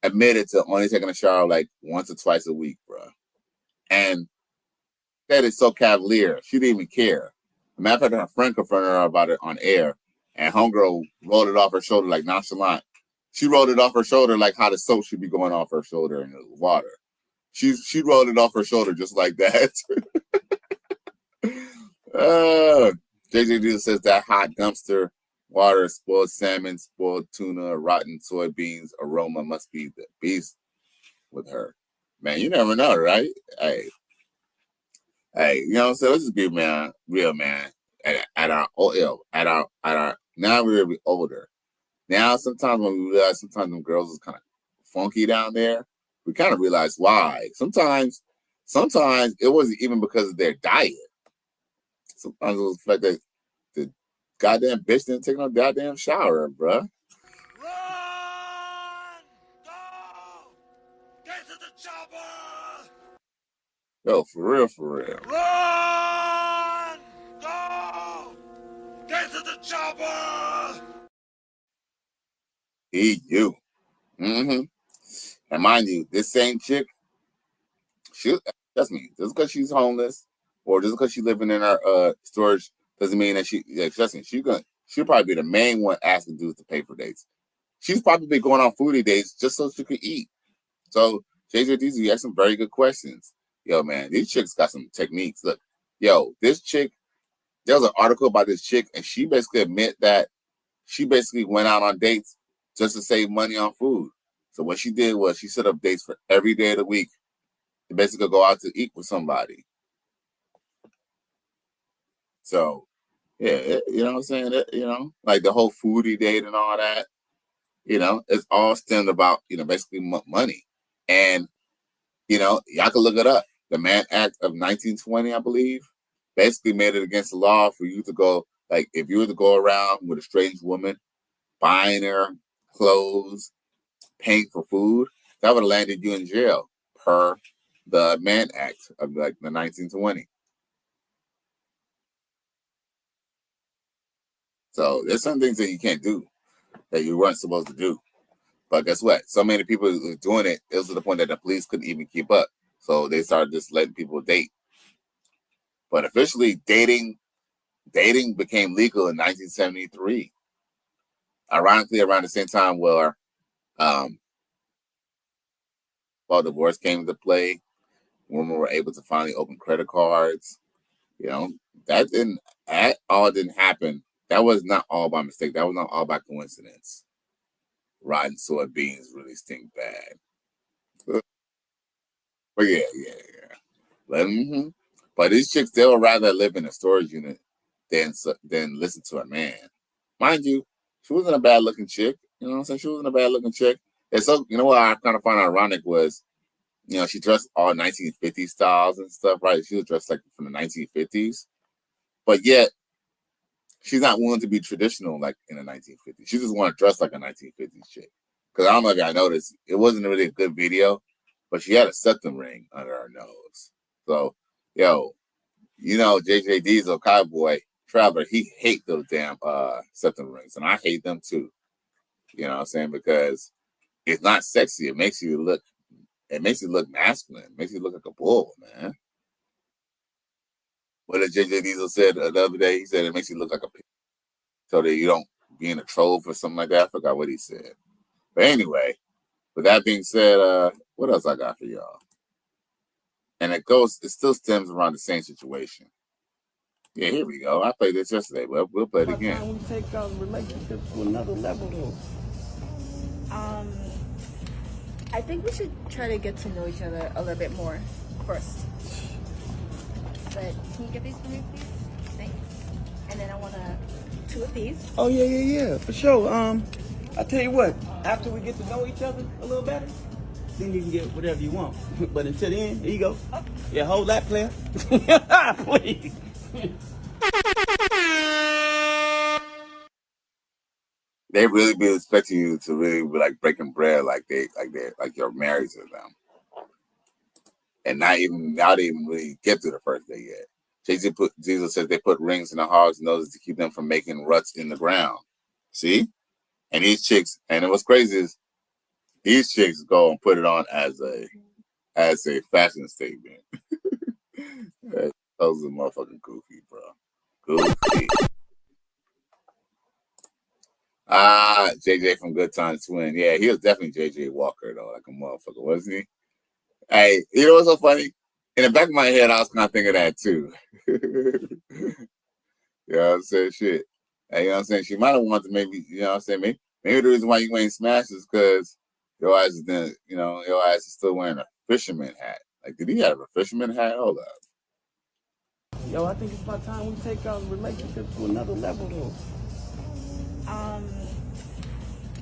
admitted to only taking a shower like once or twice a week, bro. And that is so cavalier. She didn't even care. A matter of fact, her friend confronted her about it on air, and homegirl rolled it off her shoulder like nonchalant. She rolled it off her shoulder like how the soap should be going off her shoulder in the water. She rolled it off her shoulder just like that. JJ says that hot dumpster water, spoiled salmon, spoiled tuna, rotten soybeans aroma must be the beast with her. Man, you never know, right? Hey, you know what I'm saying? Let's just be real, man. At our now we're older. Now sometimes when we realize sometimes them girls is kind of funky down there, we kind of realize why. Sometimes it wasn't even because of their diet. Sometimes it was the fact that the goddamn bitch didn't take no goddamn shower, bruh. Run! Go! Get to the chopper! Yo, for real. Run! Go! Get to the chopper! EU. Mm-hmm. And mind you, this same chick, that's me. Just because she's homeless or just because she's living in her storage doesn't mean that trust me, she'll probably be the main one asking dudes to pay for dates. She's probably been going on foodie dates just so she could eat. So, JJDZ, you have some very good questions. Yo, man, these chicks got some techniques. Look, yo, this chick, there was an article about this chick, and she basically admit that she basically went out on dates just to save money on food. So what she did was she set up dates for every day of the week to basically go out to eat with somebody. So, yeah, you know what I'm saying? You know, like the whole foodie date and all that, you know, it's all stemmed about, you know, basically money. And, you know, y'all can look it up. The Mann Act of 1920, I believe, basically made it against the law for you to go, like, if you were to go around with a strange woman, buying her clothes, paying for food, that would have landed you in jail per the Mann Act of like the 1920. So there's some things that you can't do that you weren't supposed to do. But guess what? So many people were doing it. It was to the point that the police couldn't even keep up. So they started just letting people date. But officially, dating became legal in 1973. Ironically, around the same time where divorce came into play, women were able to finally open credit cards. You know, that all didn't happen. That was not all by mistake. That was not all by coincidence. Rotten soybeans really stink bad. But yeah. But these chicks, they would rather live in a storage unit than listen to a man. Mind you, she wasn't a bad looking chick. You know what I'm saying? She wasn't a bad looking chick. And so, you know what I kind of find ironic was, you know, she dressed all 1950s styles and stuff, right? She was dressed like from the 1950s. But yet, she's not willing to be traditional like in the 1950s. She just want to dress like a 1950s chick. Because I don't know if y'all noticed, it wasn't really a good video. but she had a septum ring under her nose. So, yo, you know, JJ Diesel, Cowboy, Traveler, he hate those damn septum rings, and I hate them too. You know what I'm saying? Because it's not sexy. It makes you look masculine. It makes you look like a bull, man. What did JJ Diesel said the other day? He said it makes you look like a pig, so that you don't be in a troll or something like that. I forgot what he said. But anyway, with that being said, what else I got for y'all? And it still stems around the same situation. Yeah, here we go. I played this yesterday, but we'll play it again. We take our relationship to another level, though. I think we should try to get to know each other a little bit more first. But can you get these for me, please? Thanks. And then I want two of these. Oh, yeah, for sure. I tell you what, after we get to know each other a little better, then you can get whatever you want. But until then, here you go. Oh. Yeah, hold that, player. Please. They really be expecting you to really be like breaking bread, like you're married to them, and not even really get through the first day yet. Jesus says they put rings in the hearts and noses to keep them from making ruts in the ground. See, and these chicks, and what's crazy is these chicks go and put it on as a fashion statement. Those are motherfucking goofy, bro. Goofy. JJ from Good Times Twin. Yeah, he was definitely JJ Walker, though, like a motherfucker, wasn't he? Hey, you know what's so funny? In the back of my head, I was kind of thinking that, too. You know what I'm saying? Shit. Hey, you know what I'm saying? She might have wanted to maybe, you know what I'm saying? Maybe the reason why you ain't smashed is because your ass is still wearing a fisherman hat. Like, did he have a fisherman hat? Hold up. Yo, I think it's about time we take our relationship to another level, though.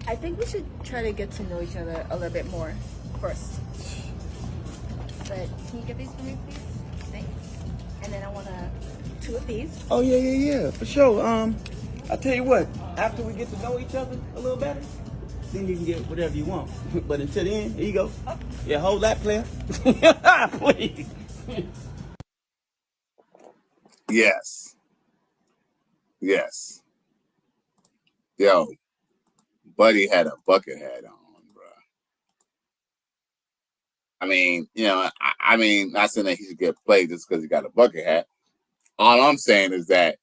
I think we should try to get to know each other a little bit more first. But can you get these for me, please? Thanks. And then I want two of these. Oh, yeah, for sure. I tell you what, after we get to know each other a little better, then you can get whatever you want. But until then, here you go. Oh. Yeah, hold that, player. Please. Yes. Yo, Buddy had a bucket hat on, bro. I mean, you know, I mean, not saying that he should get played just because he got a bucket hat. All I'm saying is that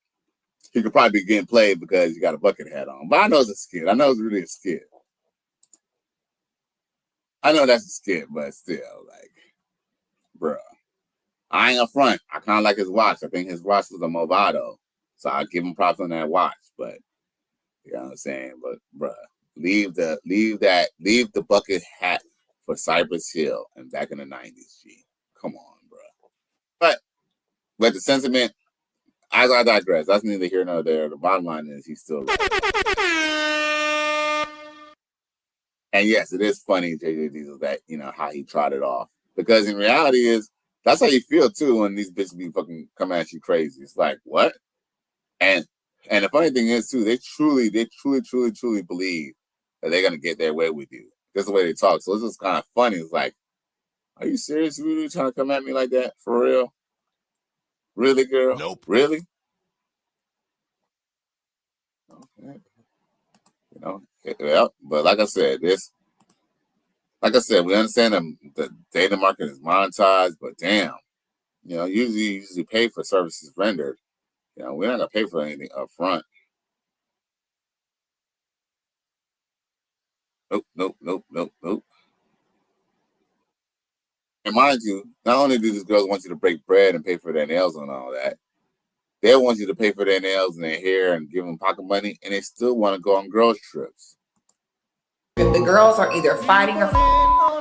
he could probably be getting played because he got a bucket hat on. But I know it's a skit. I know it's really a skit. I know that's a skit, but still, like, bro. I ain't up front. I kind of like his watch. I think his watch was a Movado. So I'll give him props on that watch. But, you know what I'm saying? But, bro, leave the bucket hat for Cypress Hill and back in the 90s, G. Come on, bro. But the sentiment, as I digress, that's neither here nor there. The bottom line is he's still right. And yes, it is funny, JJ Diesel, that, you know, how he trotted off. Because in reality is, that's how you feel too when these bitches be fucking coming at you crazy. It's like, what? And the funny thing is too, they truly believe that they're gonna get their way with you. That's the way they talk. So it's just kind of funny. It's like, are you serious? You really trying to come at me like that? For real? Really, girl? Nope. Really? Okay. You know, well, but like I said, we understand the data market is monetized, but damn, you know, usually pay for services rendered. You know, we're not gonna pay for anything up front. Nope. And mind you, not only do these girls want you to break bread and pay for their nails and all that, they want you to pay for their nails and their hair and give them pocket money, and they still want to go on girls' trips. The girls are either fighting or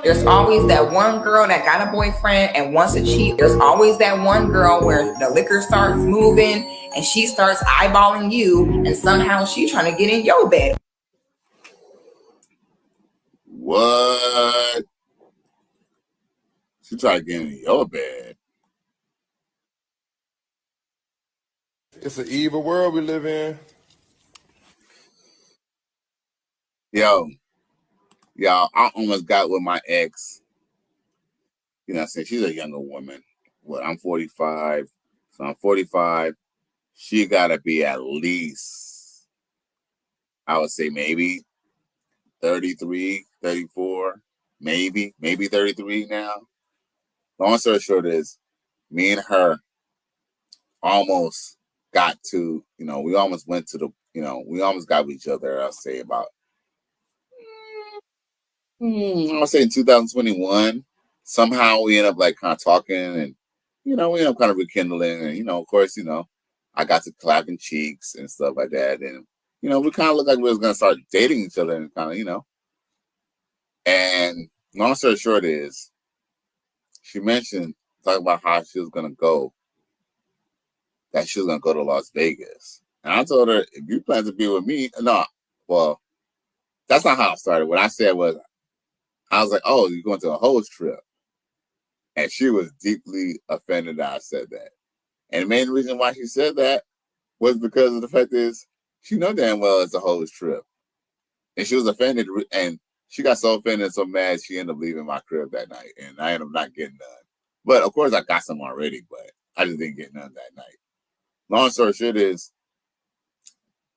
there's always that one girl that got a boyfriend and wants to cheat. There's always that one girl where the liquor starts moving and she starts eyeballing you and somehow she's trying to get in your bed. What? She tried to get in your bed. It's an evil world we live in. Yo, I almost got with my ex you know what I'm saying, she's a younger woman. What, I'm 45, so I'm 45. She gotta be at least, I would say maybe 33, 34, maybe 33 now. Long story short is, me and her almost got to, we almost went to the, we almost got with each other, I'll say about, I'll say in 2021. Somehow we end up like kind of talking and, we end up kind of rekindling. And, of course, I got to clapping cheeks and stuff like that. And, we kind of looked like we was going to start dating each other and kind of, and long story short is, she mentioned, talking about how she was going to go, that she was going to go to Las Vegas. And I told her, if you plan to be with me, no, well, that's not how it started. What I said was, I was like, oh, you're going to a hoes trip. And she was deeply offended that I said that. And the main reason why she said that was because of the fact is, she know damn well it's a hoes trip. And she was offended, and she got so offended and so mad, she ended up leaving my crib that night. And I ended up not getting none. But of course, I got some already, but I just didn't get none that night. Long story short is,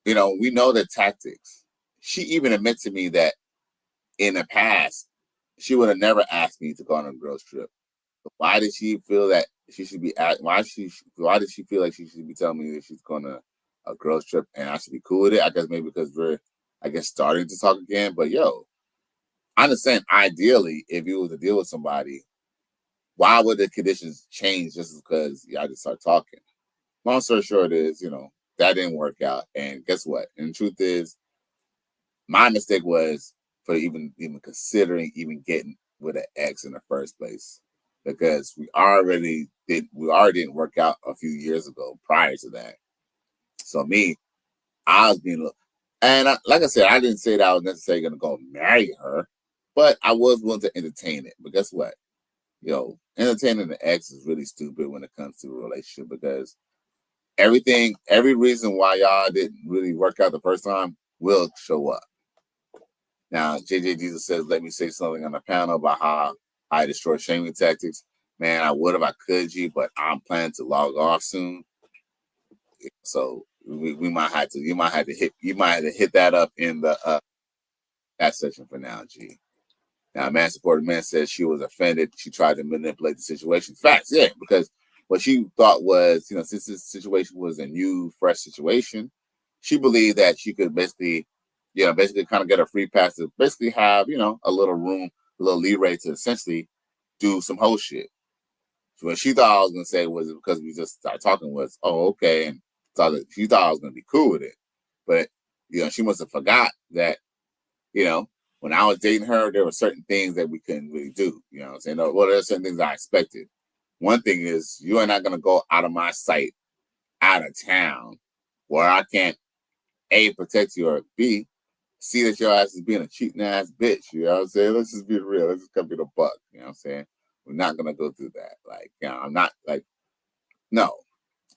we know the tactics. She even admitted to me that in the past, she would have never asked me to go on a girls trip. But why did she feel that she should be why did she feel like she should be telling me that she's going to a girls trip and I should be cool with it? I guess maybe because we're, starting to talk again. But I understand, ideally, if you were to deal with somebody, why would the conditions change just because y'all just start talking? Long story short is, that didn't work out. And guess what? And the truth is, my mistake was for even considering even getting with an ex in the first place, because we already didn't work out a few years ago prior to that. So I was being, and like I said, I didn't say that I was necessarily going to go marry her, but I was willing to entertain it. But guess what? Entertaining an ex is really stupid when it comes to a relationship, because every reason why y'all didn't really work out the first time will show up. Now, JJ Jesus says, let me say something on the panel about how I destroy shaming tactics. Man, I would if I could, G, but I'm planning to log off soon. So we might have to, you might have to hit that up in the that section for now, G. Now, man supported man says she was offended. She tried to manipulate the situation. Facts, yeah, because what she thought was, since this situation was a new, fresh situation, she believed that she could basically kind of get a free pass to basically have, a little room, a little leeway to essentially do some whole shit. So what she thought I was going to say was, because we just started talking, was, oh, okay. And she thought I was going to be cool with it. But, she must have forgot that, when I was dating her, there were certain things that we couldn't really do. You know what I'm saying? Well, there are certain things I expected. One thing is, you are not going to go out of my sight, out of town, where I can't, A, protect you, or B, see that your ass is being a cheating ass bitch. You know what I'm saying? Let's just be real. Let's just come be the buck. You know what I'm saying? We're not going to go through that. Like, I'm not like, no.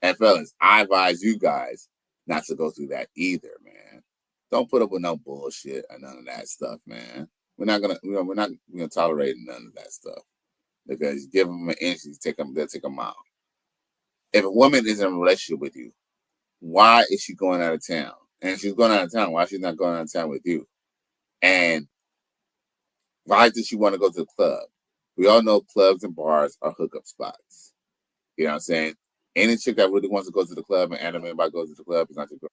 And fellas, I advise you guys not to go through that either, man. Don't put up with no bullshit or none of that stuff, man. We're not gonna tolerate none of that stuff, because you give them an inch, they'll take a mile. If a woman is in a relationship with you, why is she going out of town? And if she's going out of town, why is she not going out of town with you? And why does she want to go to the club? We all know clubs and bars are hookup spots. You know what I'm saying? Any chick that really wants to go to the club and animate about going to the club is not your girl.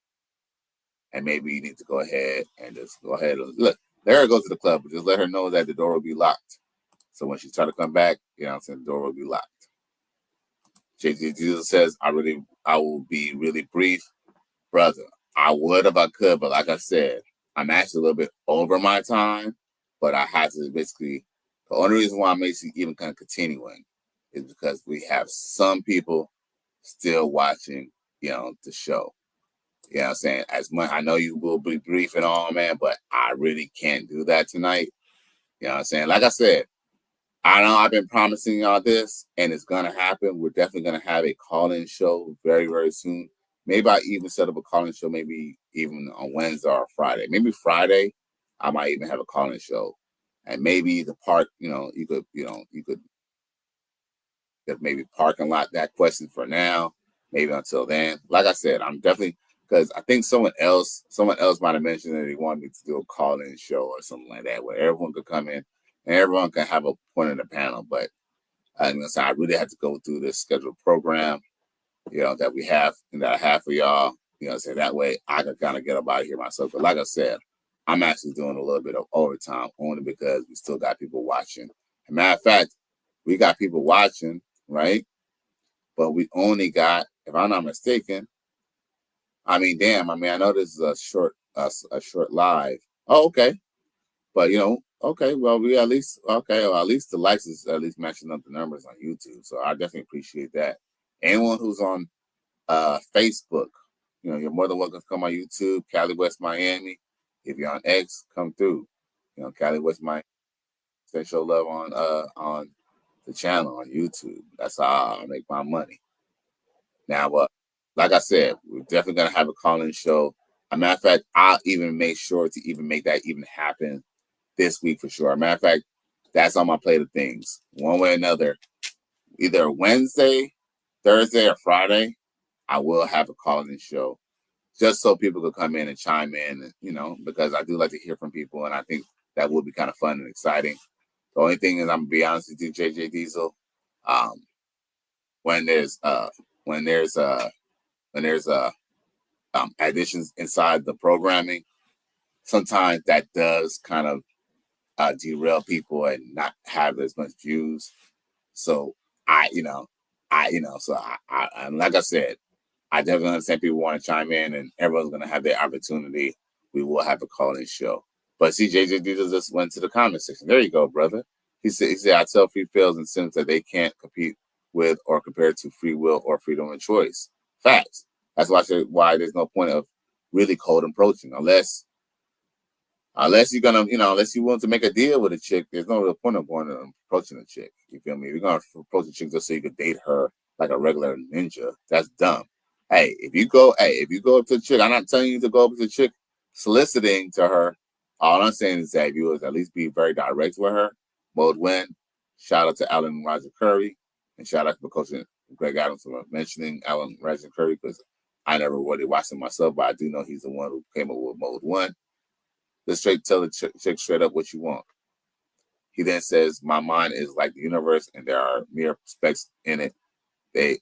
And maybe you need to go ahead and just go ahead and look. Let her go to the club, but just let her know that the door will be locked. So when she try to come back, you know what I'm saying, the door will be locked. JJ Jesus says, I will be really brief. Brother, I would if I could, but like I said, I'm actually a little bit over my time, but I had to basically, the only reason why I'm basically even kind of continuing is because we have some people still watching, the show. You know what I'm saying? As much, I know you will be brief and all, man, but I really can't do that tonight. You know what I'm saying? Like I said, I know I've been promising y'all this, and it's going to happen. We're definitely going to have a call-in show very, very soon. Maybe I even set up a call-in show, maybe even on Wednesday or Friday. Maybe Friday, I might even have a call-in show. And maybe the part, you could maybe parking lot that question for now. Maybe until then. Like I said, I'm definitely, because I think someone else might have mentioned that they wanted me to do a call-in show or something like that, where everyone could come in and everyone can have a point in the panel. But so I really had to go through this scheduled program, that we have and that I have for y'all. So that way I can kind of get up out of here myself. But like I said, I'm actually doing a little bit of overtime only because we still got people watching. As a matter of fact, we got people watching, right? But we only got, if I'm not mistaken, I know this is a short live. Oh, okay. But okay, well, we at least the likes is at least matching up the numbers on YouTube. So I definitely appreciate that. Anyone who's on Facebook, you're more than welcome to come on YouTube, Cali West Miami. If you're on X, come through. Cali West Miami. Say show love on the channel on YouTube. That's how I make my money. Now, like I said, we're definitely gonna have a call-in show. As a matter of fact, I'll even make sure to even make that even happen this week for sure. As a matter of fact, that's on my plate of things. One way or another, either Wednesday, Thursday, or Friday, I will have a call-in show, just so people could come in and chime in, because I do like to hear from people, and I think that will be kind of fun and exciting. The only thing is, I'm gonna be honest with you, JJ Diesel. When there's additions inside the programming, sometimes that does kind of derail people and not have as much views. So and like I said, I definitely understand people want to chime in, and everyone's gonna have their opportunity. We will have a call-in show. But see, JJ Diesel just went to the comment section. There you go, brother. He said, I tell females and simps that they can't compete with or compare to free will or freedom of choice. Facts. That's why there's no point of really cold approaching unless you're gonna, unless you want to make a deal with a chick. There's no real point of going and approaching a chick. You feel me? If you're gonna approach a chick just so you could date her like a regular ninja, that's dumb. Hey, if you go up to a chick, I'm not telling you to go up to a chick soliciting to her. All I'm saying is that if you would at least be very direct with her, mode win. Shout out to Alan and Roger Curry, and shout out to Coach Greg Adams for mentioning Alan and Roger Curry, because I never really watched him myself, but I do know he's the one who came up with mode 1. Just tell the chick straight up what you want. He then says, my mind is like the universe and there are mere specks in it. Hey,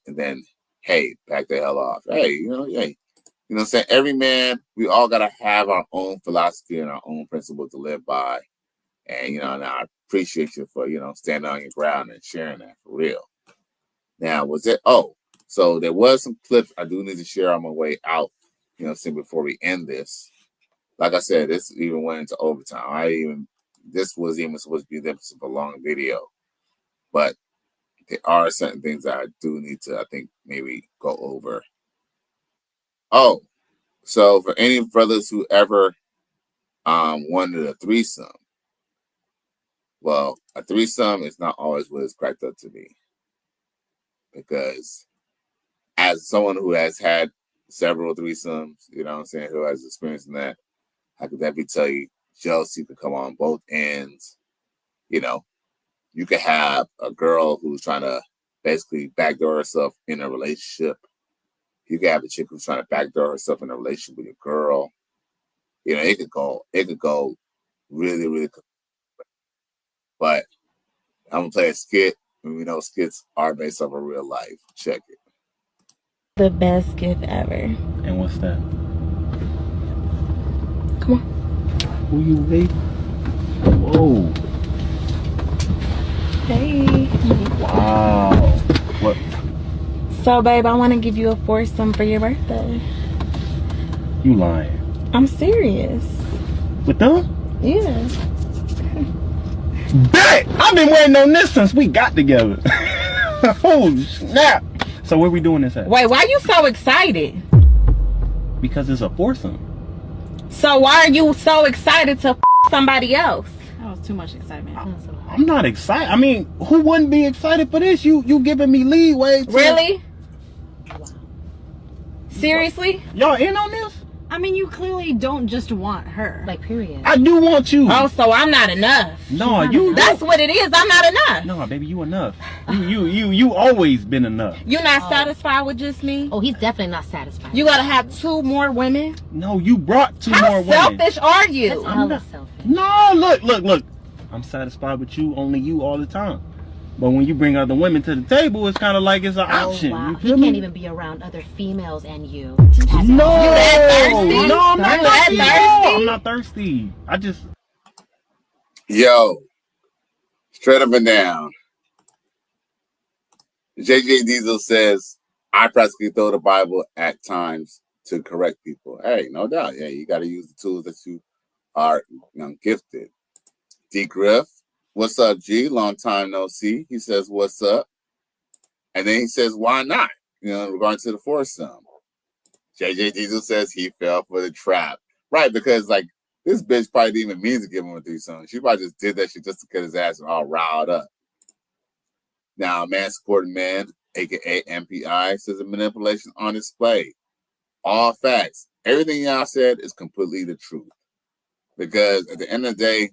back the hell off. Hey, you know what I'm saying? Every man, we all got to have our own philosophy and our own principles to live by. And, and I appreciate you for, standing on your ground and sharing that for real. Now, so there was some clips I do need to share on my way out, before we end this. Like I said, this even went into overtime. This was even supposed to be the episode of a long video, but there are certain things that I do need to, I think, maybe go over. Oh, so for any brothers who ever wanted a threesome, well, a threesome is not always what it's cracked up to be. Because as someone who has had several threesomes, who has experience in that, I could definitely tell you, jealousy could come on both ends. You could have a girl who's trying to basically backdoor herself in a relationship. You could have a chick who's trying to backdoor herself in a relationship with your girl. It could go really, really. But I'm gonna play a skit, and we know skits are based off of real life. Check it. The best gift ever. And what's that? Come on. Who you with? Whoa. Hey. Wow. What? So, babe, I want to give you a foursome for your birthday. You lying? I'm serious. With them? Yeah. Bet! I've been waiting on this since we got together. Oh, snap. So where we doing this at? Wait, why are you so excited? Because it's a foursome. So why are you so excited to somebody else? That was too much excitement. I'm not excited. I mean, who wouldn't be excited for this? You giving me leeway. Really? Seriously? Y'all in on this? I mean, you clearly don't just want her. Like, period. I do want you. Oh, so I'm not enough. No, you. That's what it is. I'm not enough. No, baby, you enough. You always been enough. You're not satisfied with just me? Oh, he's definitely not satisfied. You gotta have 2 more women? No, you brought 2 How more women. How selfish are you? I'm not selfish. No, look. I'm satisfied with you, only you all the time. But when you bring other women to the table, it's kind of like it's an option. Wow. You He feel can't me? even be around other females and you. No, You that thirsty? no, I'm not You that thirsty. thirsty? No, I'm not thirsty. I just. Yo, straight up and down. JJ Diesel says, I practically throw the Bible at times to correct people. Hey, no doubt. Yeah, you got to use the tools that you are gifted. D. Griff, what's up, G? Long time no see. He says, what's up? And then he says, why not? Regarding to the foursome. JJ Diesel says he fell for the trap. Right, because, like, this bitch probably didn't even mean to give him a threesome. She probably just did that shit just to get his ass all riled up. Now, man supporting man, a.k.a. MPI, says a manipulation on display. All facts. Everything y'all said is completely the truth. Because at the end of the day,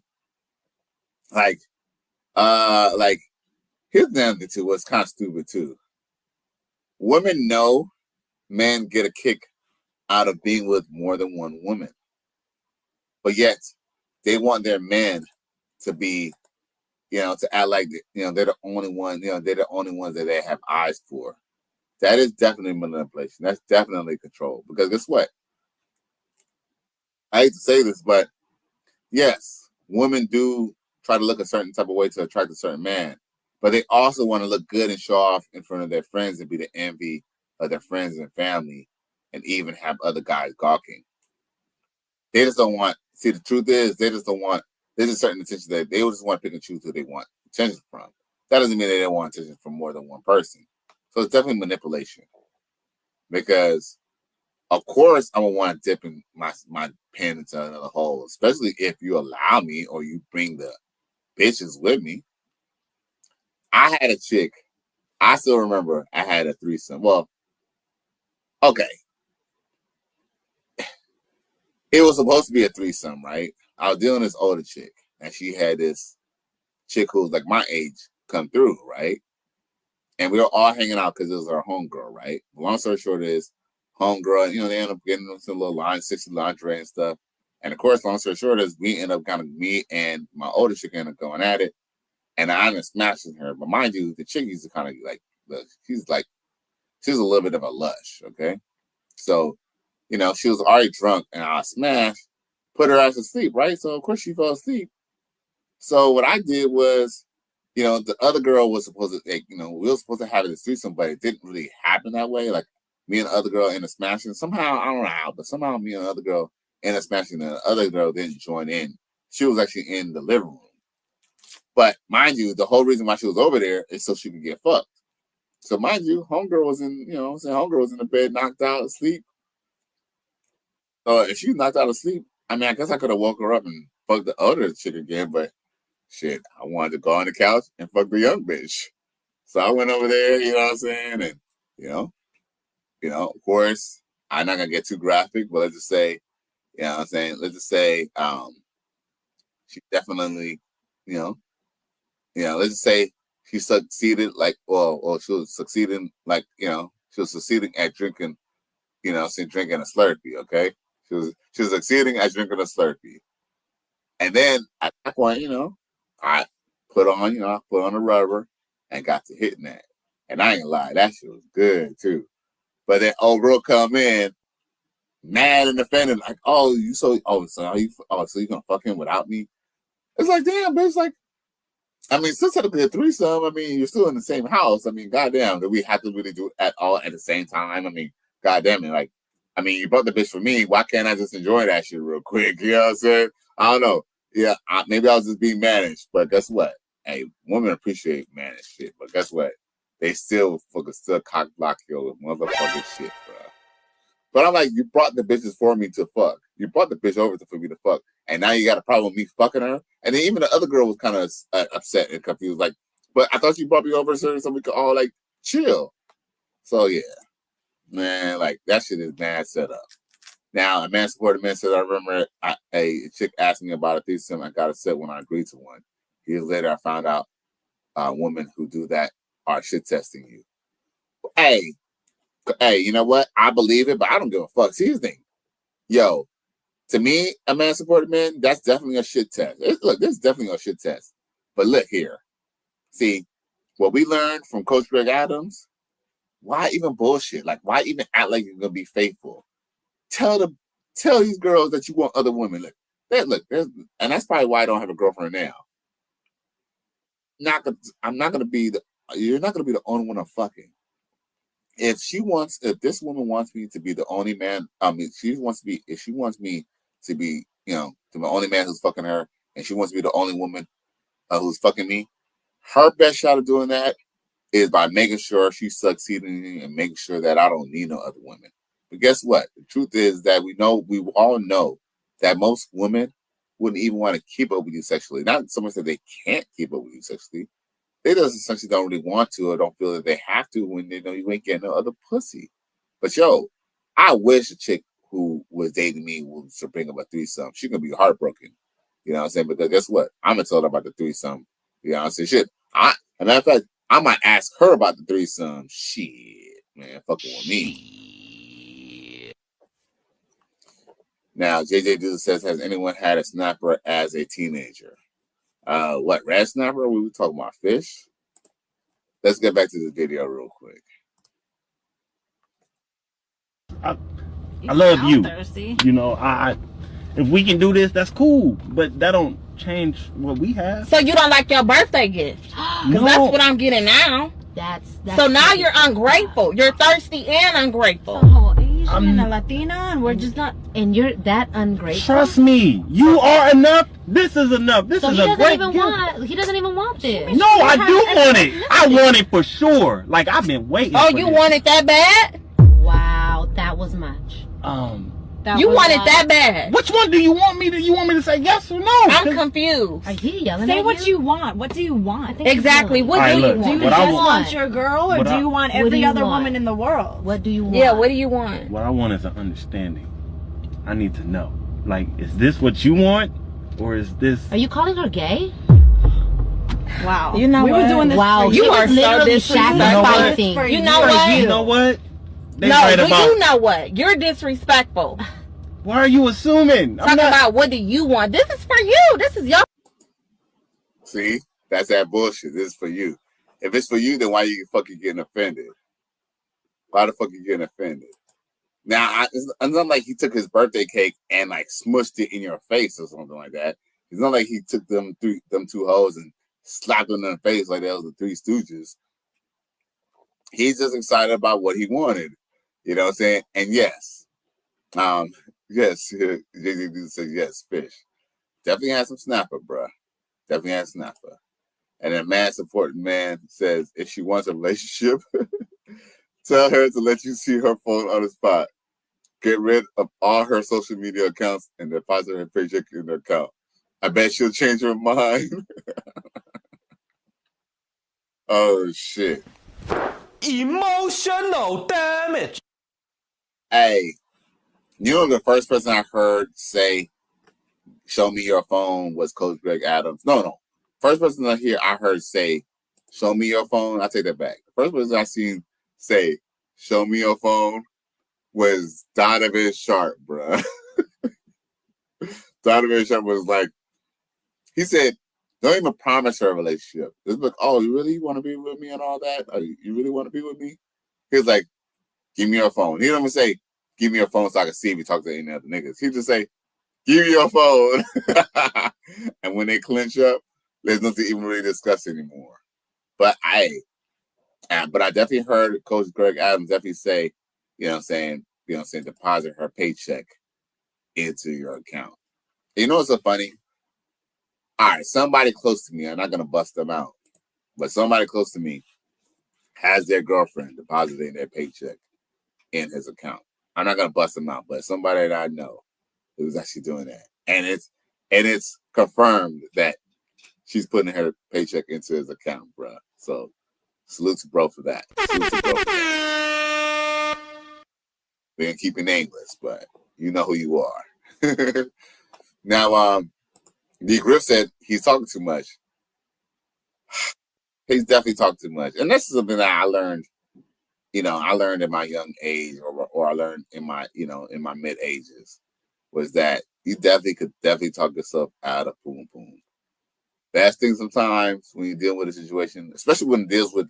here's the other thing too, what's kind of stupid too. Women know men get a kick out of being with more than one woman. But yet, they want their men to be, to act like, they're the only one, they're the only ones that they have eyes for. That is definitely manipulation. That's definitely control. Because guess what? I hate to say this, but yes, women do try to look a certain type of way to attract a certain man. But they also want to look good and show off in front of their friends and be the envy of their friends and family and even have other guys gawking. They just don't want, see, the truth is, there's a certain attention that they just want to pick and choose who they want attention from. That doesn't mean they don't want attention from more than one person. So it's definitely manipulation. Because, of course, I'm going to want to dip in my pen into another hole, especially if you allow me or you bring the bitches with me. I had a chick. I still remember I had a threesome. Well, okay. It was supposed to be a threesome, right? I was dealing with this older chick, and she had this chick who was like my age come through, right? And we were all hanging out because it was our homegirl, right? Long story short is, homegirl, they end up getting into some little line, 60 lingerie and stuff. And of course, long story short is, me and my older chick ended up going at it. And I ended up smashing her. But mind you, the chick used to kind of like, she's a little bit of a lush, okay? So, she was already drunk and I smashed, put her ass to sleep, right? So, of course, she fell asleep. So, what I did was, the other girl was supposed to, we were supposed to have this threesome, but it didn't really happen that way. Like, me and the other girl ended up smashing. Somehow, I don't know how, but somehow me and the other girl ended up smashing, and the other girl didn't join in. She was actually in the living room. But mind you, the whole reason why she was over there is so she could get fucked. So mind you, homegirl was in, homegirl was in the bed, knocked out, asleep. So if she was knocked out asleep, I guess I could have woke her up and fucked the other chick again, but shit, I wanted to go on the couch and fuck the young bitch. So I went over there, you know what I'm saying? And, of course, I'm not going to get too graphic, but let's just say, you know what I'm saying? Let's just say she definitely, let's just say she succeeded she was succeeding she was succeeding at drinking, drinking a Slurpee, okay? She was succeeding at drinking a Slurpee. And then at that point, I put on the rubber and got to hitting that. And I ain't gonna lie, that shit was good too. But then old girl come in, mad and offended, like, so you gonna fuck him without me? It's like, damn, bitch, like, since it could be a threesome, you're still in the same house. Goddamn, do we have to really do it at all at the same time? Goddamn it, like, you brought the bitch for me. Why can't I just enjoy that shit real quick? You know what I'm saying? I don't know. Yeah, maybe I was just being managed, but guess what? Hey, women appreciate managed shit, but guess what? They still cock block your motherfucking shit, bro. But I'm like, you brought the bitches for me to fuck. You brought the bitch over for me to fuck, and now you got a problem with me fucking her? And then even the other girl was kind of upset and confused, like, but I thought you brought me over so we could all, like, chill. So, yeah. Man, like, that shit is mad set up. Now, a man supported man says, I remember a chick asked me about a threesome. I got upset when I agreed to one. Years later, I found out women who do that are shit testing you. Hey, you know what? I believe it, but I don't give a fuck. See, here's the thing. Yo, to me, a man supported man, that's definitely a shit test. Look, this is definitely a shit test. But look here. See, what we learned from Coach Greg Adams, why even bullshit? Like, why even act like you're going to be faithful? Tell these girls that you want other women. Look, and that's probably why I don't have a girlfriend now. You're not gonna be the only one I'm fucking. If this woman wants me to be the only man, if she wants me to be, the only man who's fucking her, and she wants to be the only woman who's fucking me, her best shot of doing that is by making sure she's succeeding and making sure that I don't need no other women. But guess what? The truth is that we all know that most women wouldn't even want to keep up with you sexually. Not so much that they can't keep up with you sexually. They just essentially don't really want to or don't feel that they have to when they know you ain't getting no other pussy. But yo, I wish a chick who was dating me was to bring up a threesome. She's going to be heartbroken. You know what I'm saying? Because guess what? I'm going to tell her about the threesome. You know what I'm saying? Shit. As a matter of fact, I might ask her about the threesome. Shit, man, fucking with me. Now, JJ Dizzy says, has anyone had a snapper as a teenager? What, red snapper? We were talking about fish? Let's get back to the video real quick. I love you. Thirsty. You know, if we can do this, that's cool. But that don't change what we have. So you don't like your birthday gift? Because No. that's what I'm getting now. That's so now you're ungrateful. You're thirsty and ungrateful. Asian and a Latina, and we're just not. And you're that ungrateful. Trust me, you are enough. This is enough. This is a great gift. He doesn't even want this. No, I do want it. I want it for sure. Like, I've been waiting. Oh, for you this. want it that bad? Wow, that was much. You want it that bad? Which one do you want me to? You want me to say yes or no? I'm confused. Are you yelling Say at what you? you want. What do you want? Exactly. What do you want? Do you just want your girl, or do you want every other woman in the world? What do you want? Yeah, what do you want? What I want is an understanding. I need to know. Like, is this what you want, or is this? Are you calling her gay? Wow. You know we what? were doing this. Wow, for you you are so disrespectful. You know what? You know what? They No, right do about, you know what? You're disrespectful. Why are you assuming? Talking about what do you want? This is for you. This is your. See, that's that bullshit. This is for you. If it's for you, then why you fucking getting offended? Why the fuck you getting offended? Now, it's not like he took his birthday cake and like smushed it in your face or something like that. It's not like he took them two hoes and slapped them in the face like that was the Three Stooges. He's just excited about what he wanted. You know what I'm saying? And yes, yes, JJ said yes, fish. Definitely had some snapper, bruh. Definitely had snapper. And a man supporting man says, if she wants a relationship, tell her to let you see her phone on the spot. Get rid of all her social media accounts and deposit her paycheck in her account. I bet she'll change her mind. Oh, shit. Emotional damage. Hey, you know the first person I heard say, show me your phone was Coach Greg Adams. No. First person I heard say, show me your phone. I take that back. The first person I seen say, show me your phone was Donovan Sharp, bruh. Donovan Sharp was like, he said, don't even promise her a relationship. It's like, oh, you really want to be with me and all that? You really want to be with me? He was like, give me your phone. He didn't even say, give me your phone so I can see if you talk to any other niggas. He just say, give me your phone. And when they clinch up, there's nothing even really discuss anymore. But I definitely heard Coach Greg Adams definitely say, deposit her paycheck into your account. You know what's so funny? All right, somebody close to me, I'm not going to bust them out, but somebody close to me has their girlfriend depositing their paycheck in his account. I'm not going to bust them out, but somebody that I know who's actually doing that. And it's confirmed that she's putting her paycheck into his account, bro. So salute to bro for that. We're going to keep it nameless, but, you know who you are. Now, D. Griff said he's talking too much. He's definitely talking too much. And this is something that I learned, I learned in my young age, or I learned in my, in my mid ages, was that you could talk yourself out of boom boom. Best thing sometimes when you deal with a situation, especially when it deals with,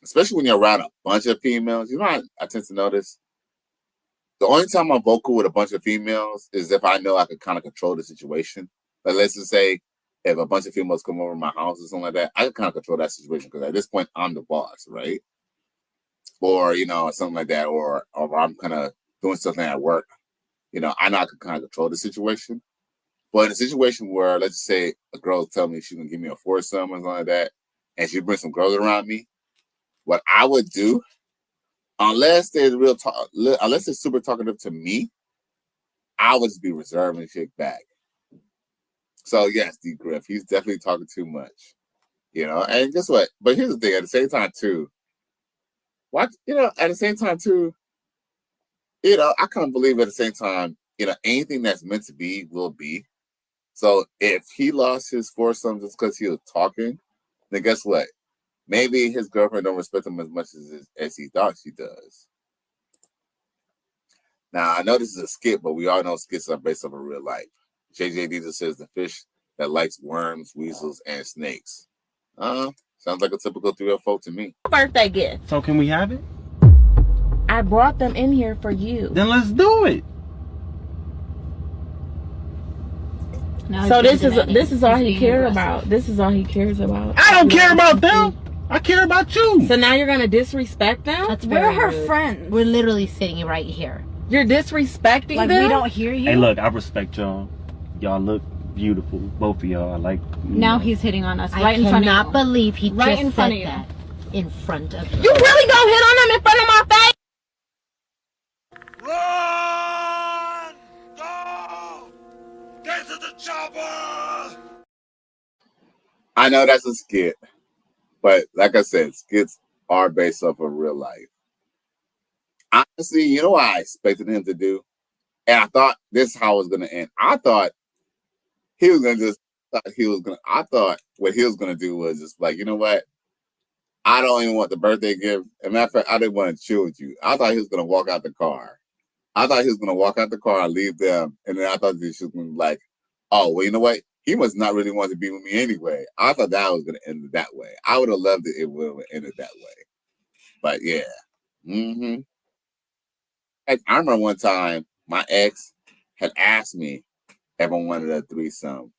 especially when you're around a bunch of females, I tend to notice the only time I'm vocal with a bunch of females is if I know I can kind of control the situation. Like, let's just say if a bunch of females come over to my house or something like that, I can kind of control that situation because at this point I'm the boss, right? Or, something like that, or I'm kind of doing something at work, I know I can kind of control the situation. But in a situation where, let's just say a girl tell me she's going to give me a foursome or something like that, and she brings some girls around me, what I would do, unless they're unless they're super talkative to me, I would just be reserved and shit back. So yes, D. Griff, he's definitely talking too much, And guess what? But here's the thing: at the same time too, I kind of believe at the same time, anything that's meant to be will be. So if he lost his foursome just because he was talking, then guess what? Maybe his girlfriend don't respect him as much as he thought she does. Now, I know this is a skit, but we all know skits are based off of real life. JJ Diesel says the fish that likes worms, weasels, and snakes. Sounds like a typical 304 to me. Birthday gift. So can we have it? I brought them in here for you. Then let's do it. Now so this is all he cares about. This is all he cares about. I don't care about them. I care about you. So now you're gonna disrespect them? We're her friends. We're literally sitting right here. You're disrespecting them? We don't hear you. Hey, look, I respect y'all. Y'all look beautiful, both of y'all. I like. Now he's hitting on us right in front of you. I cannot believe he right just in front said of that in front of you. You really gonna hit on him in front of my face? Run! Go! Get to the chopper! I know that's a skit, but like I said, skits are based off of real life. Honestly, you know what I expected him to do? And I thought this is how it was going to end. I thought he was going to I thought what he was going to do was just like, you know what? I don't even want the birthday gift. As a matter of fact, I didn't want to chill with you. I thought he was going to walk out the car. And leave them. And then I thought she was going to be like, oh, well, you know what? He must not really want to be with me anyway. I thought that was going to end it that way. I would have loved it if it would have ended that way. But yeah. Mm-hmm. I remember one time my ex had asked me if I wanted a threesome.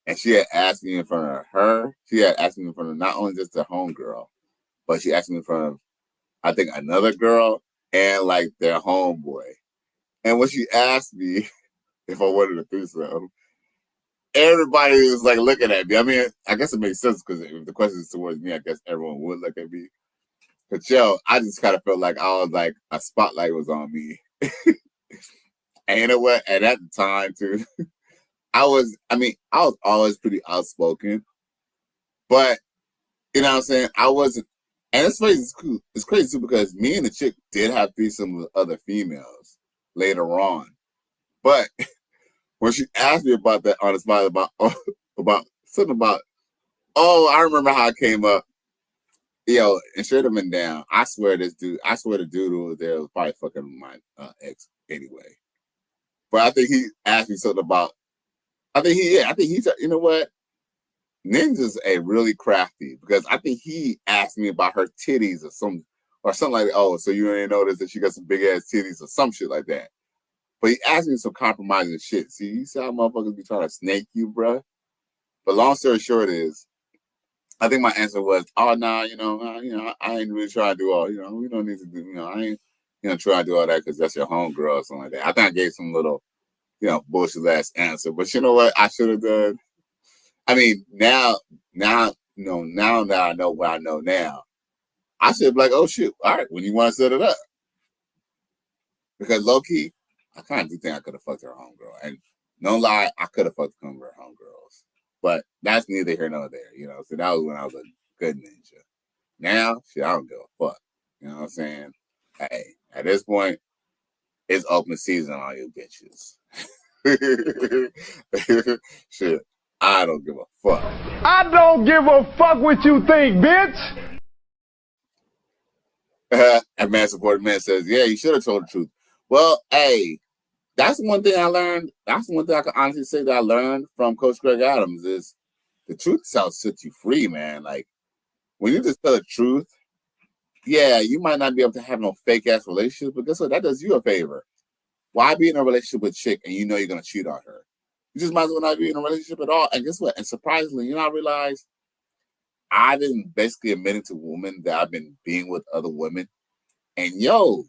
And she had asked me in front of her. She had asked me in front of not only just the homegirl, but she asked me in front of, I think, another girl and like their homeboy. And when she asked me if I wanted a threesome, everybody was like looking at me. I mean, I guess it makes sense because if the question is towards me, I guess everyone would look at me. But yo, I just kind of felt like I was like a spotlight was on me. And you know what? And at the time too, I was always pretty outspoken. But you know what I'm saying? I wasn't, and it's crazy. It's crazy too because me and the chick did have threesome with other females later on. But when she asked me about that on the spot about something about, I remember how it came up. Yo, and straight up and down, I swear the dude who was there was probably fucking my ex anyway. But I think he asked me something about, I think he's, you know what? Ninja's a really crafty because I think he asked me about her titties or something like, oh, so you ain't noticed that she got some big ass titties or some shit like that. But he asked me some compromising shit. See, you see how motherfuckers be trying to snake you, bruh? But long story short is, I think my answer was, oh, nah, I ain't really trying to do all, we don't need to do, I ain't, try to do all that because that's your homegirl or something like that. I think I gave some little, bullshit ass answer. But you know what I should have done? I mean, now that I know what I know now, I should be like, oh, shit, all right, when you want to set it up. Because low-key, I kind of do think I could have fucked her homegirl. And no lie, I could have fucked some of her homegirls. But that's neither here nor there, So that was when I was a good ninja. Now, shit, I don't give a fuck. You know what I'm saying? Hey, at this point, It's open season on you bitches. Shit, I don't give a fuck. I don't give a fuck what you think, bitch. And man supported man says, yeah, you should have told the truth. Well, hey, that's one thing I learned. That's one thing I can honestly say that I learned from Coach Greg Adams is the truth shall set you free, man. Like, when you just tell the truth, yeah, you might not be able to have no fake ass relationship, but guess what? That does you a favor. Why be in a relationship with a chick and you know you're gonna cheat on her? You just might as well not be in a relationship at all. And guess what? And surprisingly, I realized I've been basically admitting to women that I've been being with other women. And yo,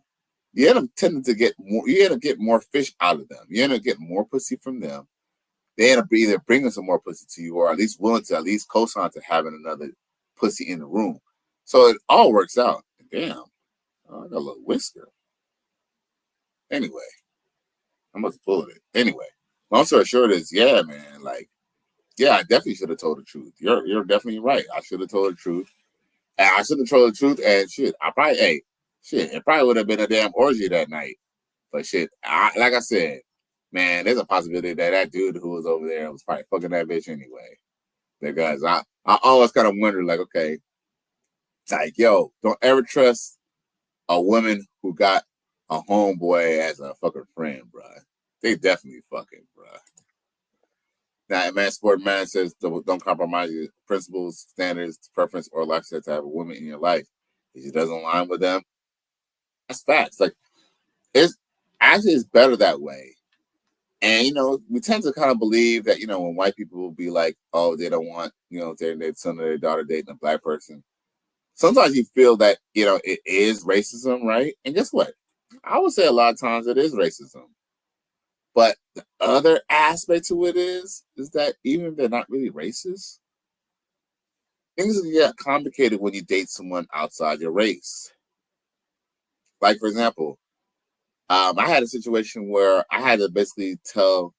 you end up tending to get more, you end up getting more fish out of them. You end up getting more pussy from them. They end up either bringing some more pussy to you or at least willing to at least co-sign to having another pussy in the room. So it all works out. Damn, I got a little whisker. Anyway, I must pull it. Anyway, long story short is, yeah, man, like, yeah, I definitely should have told the truth. You're definitely right. I should have told the truth. And I should have told the truth. And shit, it probably would have been a damn orgy that night. But shit, like I said, man, there's a possibility that that dude who was over there was probably fucking that bitch anyway. Because I always kind of wonder, like, okay, it's like, yo, don't ever trust a woman who got a homeboy as a fucking friend, bruh. They definitely fucking, bruh. Now, man, sport man says don't compromise your principles, standards, preference, or lifestyle to have a woman in your life. If she doesn't align with them, that's facts. Like, it's better that way. And, we tend to kind of believe that, when white people will be like, oh, they don't want, their son or their daughter dating a black person. Sometimes you feel that, it is racism, right? And guess what? I would say a lot of times it is racism. But the other aspect to it is that even if they're not really racist, things can get complicated when you date someone outside your race. Like, for example, I had a situation where I had to basically tell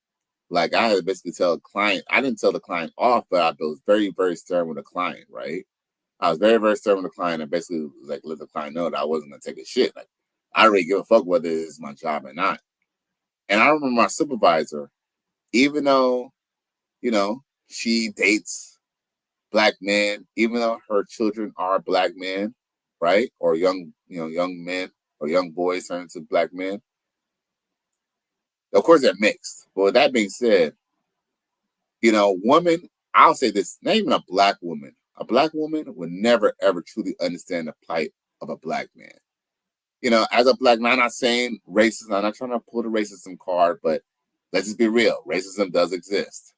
a client, I didn't tell the client off, but I was very, very stern with the client, right? I was very, very stern with the client and basically like let the client know that I wasn't gonna take a shit. Like, I don't really give a fuck whether it's my job or not. And I remember my supervisor, even though, she dates black men, even though her children are black men, right? Or young men or young boys turn into black men. Of course, they're mixed. But with that being said, women, I'll say this, not even a black woman. A black woman would never, ever truly understand the plight of a black man. As a black man, I'm not saying racism. I'm not trying to pull the racism card, but let's just be real. Racism does exist.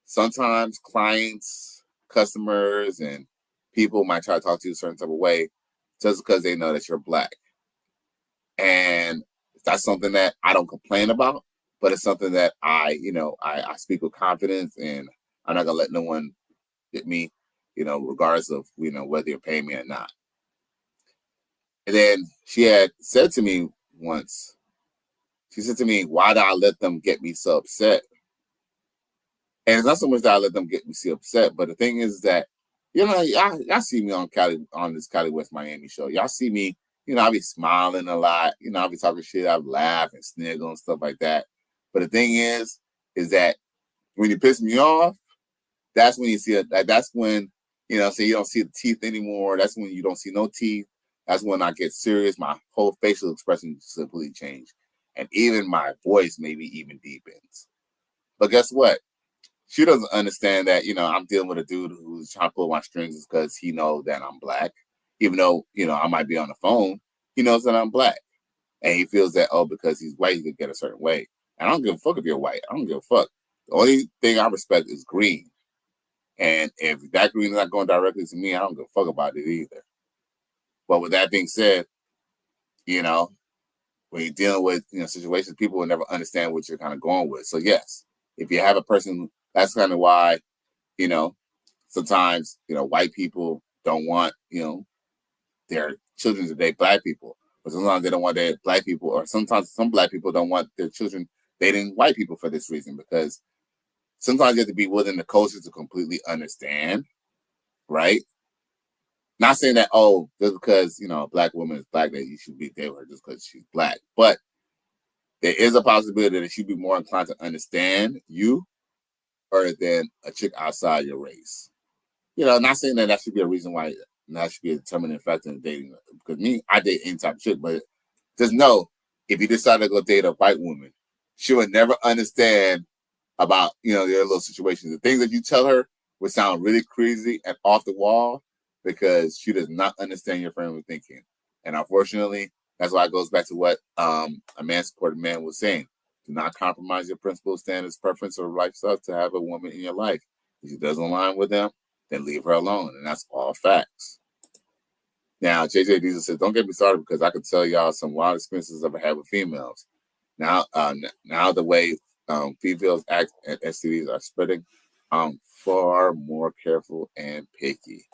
Sometimes clients, customers, and people might try to talk to you a certain type of way just because they know that you're black. And that's something that I don't complain about, but it's something that I speak with confidence, and I'm not gonna let no one get me, regardless of, whether you're paying me or not. And then she had said to me once, she said to me, why do I let them get me so upset? And it's not so much that I let them get me so upset, but the thing is that, y'all see me on this Cali West Miami show. Y'all see me, I be smiling a lot. I be talking shit. I laugh and sniggle and stuff like that. But the thing is that when you piss me off, that's when you see it. That's when, so you don't see the teeth anymore. That's when you don't see no teeth. That's when I get serious. My whole facial expression simply change. And even my voice maybe even deepens. But guess what? She doesn't understand that, I'm dealing with a dude who's trying to pull my strings because he knows that I'm black. Even though, I might be on the phone, he knows that I'm black. And he feels that, because he's white, he can get a certain way. And I don't give a fuck if you're white. I don't give a fuck. The only thing I respect is green. And if that green is not going directly to me, I don't give a fuck about it either. But with that being said, when you're dealing with, situations, people will never understand what you're kind of going with. So yes, if you have a person, that's kind of why, sometimes, white people don't want, their children to date black people. But sometimes they don't want their black people, or sometimes some black people don't want their children dating white people for this reason, because sometimes you have to be within the culture to completely understand, right? Not saying that, just because, a black woman is black, that you should be dating her just because she's black. But there is a possibility that she'd be more inclined to understand you or than a chick outside your race. You know, not saying that should be a reason why that should be a determining factor in dating. Because I date any type of chick, but just know if you decide to go date a white woman, she would never understand about, their little situations. The things that you tell her would sound really crazy and off the wall because she does not understand your frame of thinking. And unfortunately, that's why it goes back to what a man-supported man was saying. Do not compromise your principles, standards, preference, or lifestyle to have a woman in your life. If she doesn't align with them, then leave her alone. And that's all facts. Now, JJ Diesel says, don't get me started because I can tell y'all some wild experiences I've had with females. Now the way females act and STDs are spreading, I'm far more careful and picky.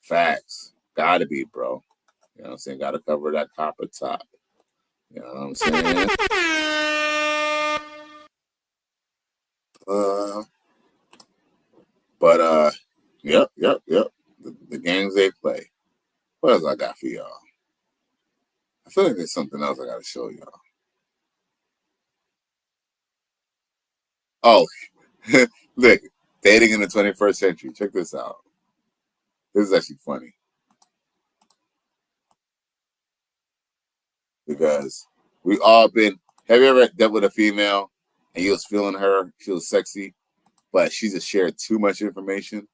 Facts. Gotta be, bro. You know what I'm saying? Gotta cover that copper top. You know what I'm saying? Yep. The games they play. What else I got for y'all? I feel like there's something else I gotta show y'all. Oh, look, dating in the 21st century. Check this out. This is actually funny. Because we all been, have you ever dealt with a female and you was feeling her, she was sexy, but she just shared too much information?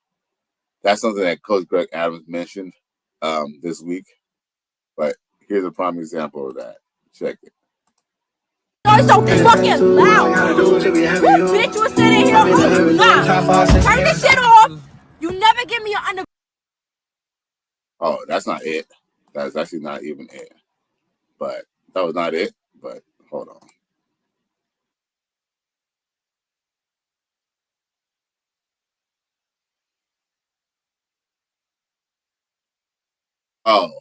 That's something that Coach Greg Adams mentioned this week. But here's a prime example of that. Check it. You're so fucking loud. This bitch was sitting here. Turn this shit off. You never give me your under. Oh, that's not it. That's actually not even it. But that was not it. But hold on. Oh.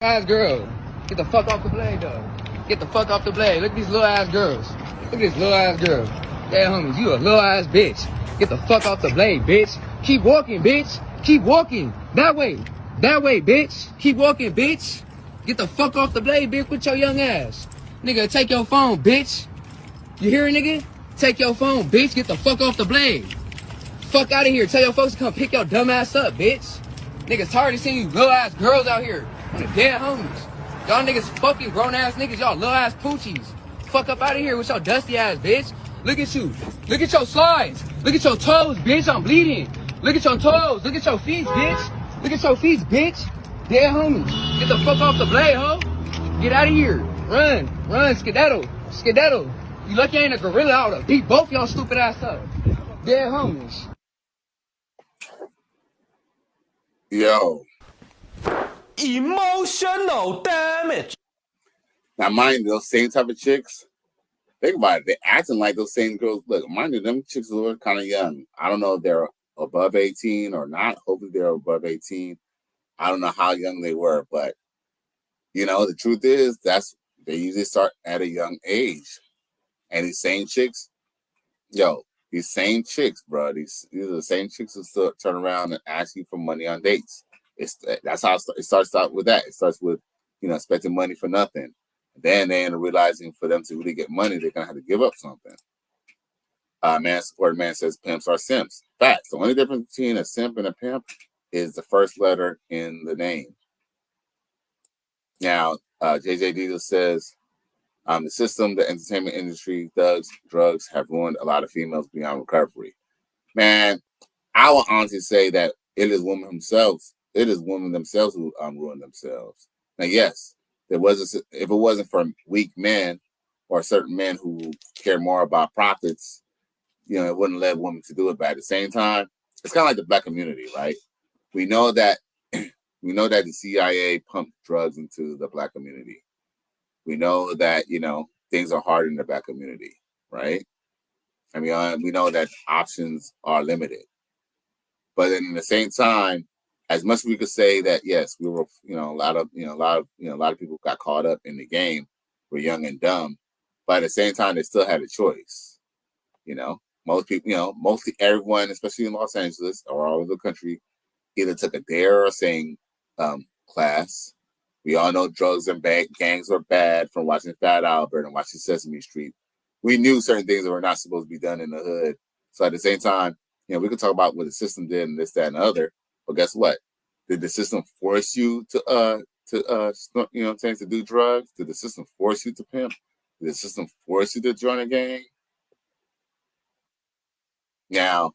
Ass girl. Get the fuck off the blade, though. Get the fuck off the blade. Look at these little ass girls. Look at this little ass girl. Yeah, homies, you a little ass bitch. Get the fuck off the blade, bitch. Keep walking, bitch. Keep walking. That way. That way, bitch. Keep walking, bitch. Get the fuck off the blade, bitch, with your young ass. Nigga, take your phone, bitch. You hear it, nigga? Take your phone, bitch. Get the fuck off the blade. Fuck out of here. Tell your folks to come pick your dumb ass up, bitch. Niggas tired of seeing you little ass girls out here on the dead homies. Y'all niggas fucking grown ass niggas. Y'all little ass poochies. Fuck up out of here with your dusty ass, bitch. Look at you. Look at your slides. Look at your toes, bitch. I'm bleeding. Look at your toes. Look at your feet, bitch. Look at your feet, bitch. Dead homies. Get the fuck off the blade, ho. Get out of here. Run. Run. Skedaddle. Skedaddle. You lucky I ain't a gorilla. I would've beat both y'all stupid ass up. Dead homies. Yo. Emotional damage. Now, mind you, those same type of chicks, think about it. They're acting like those same girls. Look, mind you, them chicks were kind of young. I don't know if they're above 18 or not. Hopefully they're above 18. I don't know how young they were, but, the truth is they usually start at a young age. And these same chicks, these same chicks, bro, these are the same chicks who still turn around and ask you for money on dates. That's how it starts out with that. It starts with, expecting money for nothing. Then they end up realizing for them to really get money, they're going to have to give up something. Man says pimps are simps. Facts. The only difference between a simp and a pimp is the first letter in the name. Now, JJ Diesel says, the system, the entertainment industry, drugs have ruined a lot of females beyond recovery. Man, I will honestly say that it is women themselves. It is women themselves who ruin themselves. Now, yes, if it wasn't for weak men or certain men who care more about profits, it wouldn't let women to do it. But at the same time, it's kind of like the black community, right? We know that the CIA pumped drugs into the black community. We know that, things are hard in the black community, right? I mean, we know that options are limited. But then at the same time, as much as we could say that, yes, we were, a lot of people got caught up in the game. We're young and dumb. But at the same time, they still had a choice. Most people, mostly everyone, especially in Los Angeles or all over the country, either took a dare or saying class, We all know drugs and gangs are bad from watching Fat Albert and watching Sesame Street. We knew certain things that were not supposed to be done in the hood. So at the same time, we could talk about what the system did and this, that, and the other. But guess what? Did the system force you to do drugs? Did the system force you to pimp? Did the system force you to join a gang? Now,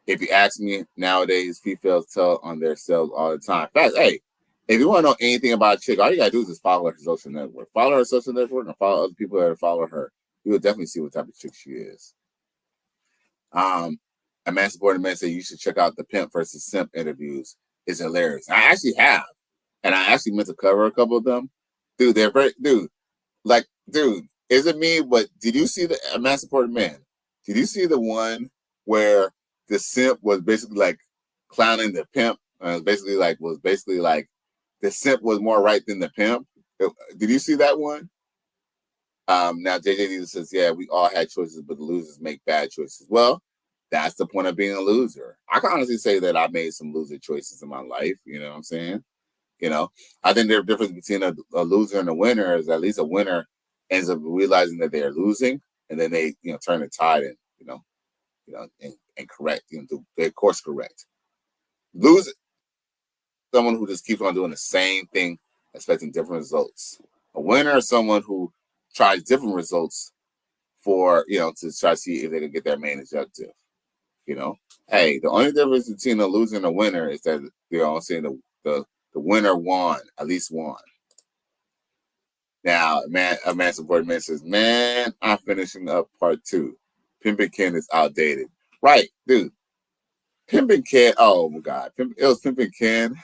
if you ask me, nowadays females tell on themselves all the time. Fact, hey, if you want to know anything about a chick, all you gotta do is just follow her social network. Follow her social network and follow other people that follow her. You will definitely see what type of chick she is. A man supporting man said you should check out the Pimp versus Simp interviews. It's hilarious. I actually have. And I actually meant to cover a couple of them. Dude, they're very dude, is it me? But did you see a man supporting man? Did you see the one where the simp was basically like clowning the pimp? Was basically like the simp was more right than the pimp. Did you see that one? Now JJ says, yeah, we all had choices, but the losers make bad choices. Well, that's the point of being a loser. I can honestly say that I made some loser choices in my life. You know what I'm saying? I think the difference between a loser and a winner is at least a winner ends up realizing that they're losing, and then they turn the tide and and correct, do their course correct. Loser, someone who just keeps on doing the same thing, expecting different results. A winner is someone who tries different results for to try to see if they can get their main objective. Hey, the only difference between a loser and a winner is that saying the winner won, at least won. Now, a man supporting man says, man, I'm finishing up part 2. Pimping Ken is outdated. Right, dude. Pimping Ken, oh my God. It was Pimping Ken.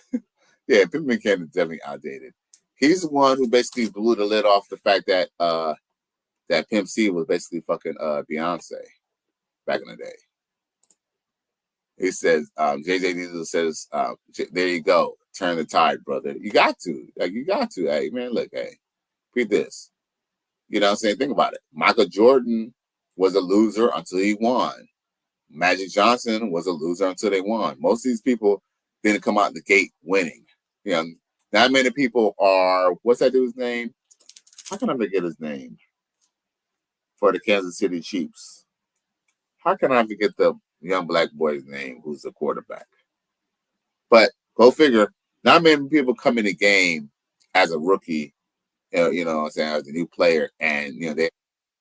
Yeah, Pimping Ken is definitely outdated. He's the one who basically blew the lid off the fact that that Pimp C was basically fucking Beyonce back in the day. He says, JJ Diesel says, there you go. Turn the tide, brother. You got to. You got to. Hey, man, look, hey. Read this. You know what I'm saying? Think about it. Michael Jordan was a loser until he won. Magic Johnson was a loser until they won. Most of these people didn't come out the gate winning. Not many people are, what's that dude's name? How can I forget his name? For the Kansas City Chiefs. How can I forget the young black boy's name who's the quarterback? But go figure, not many people come in the game as a rookie, you know what I'm saying, as a new player, and they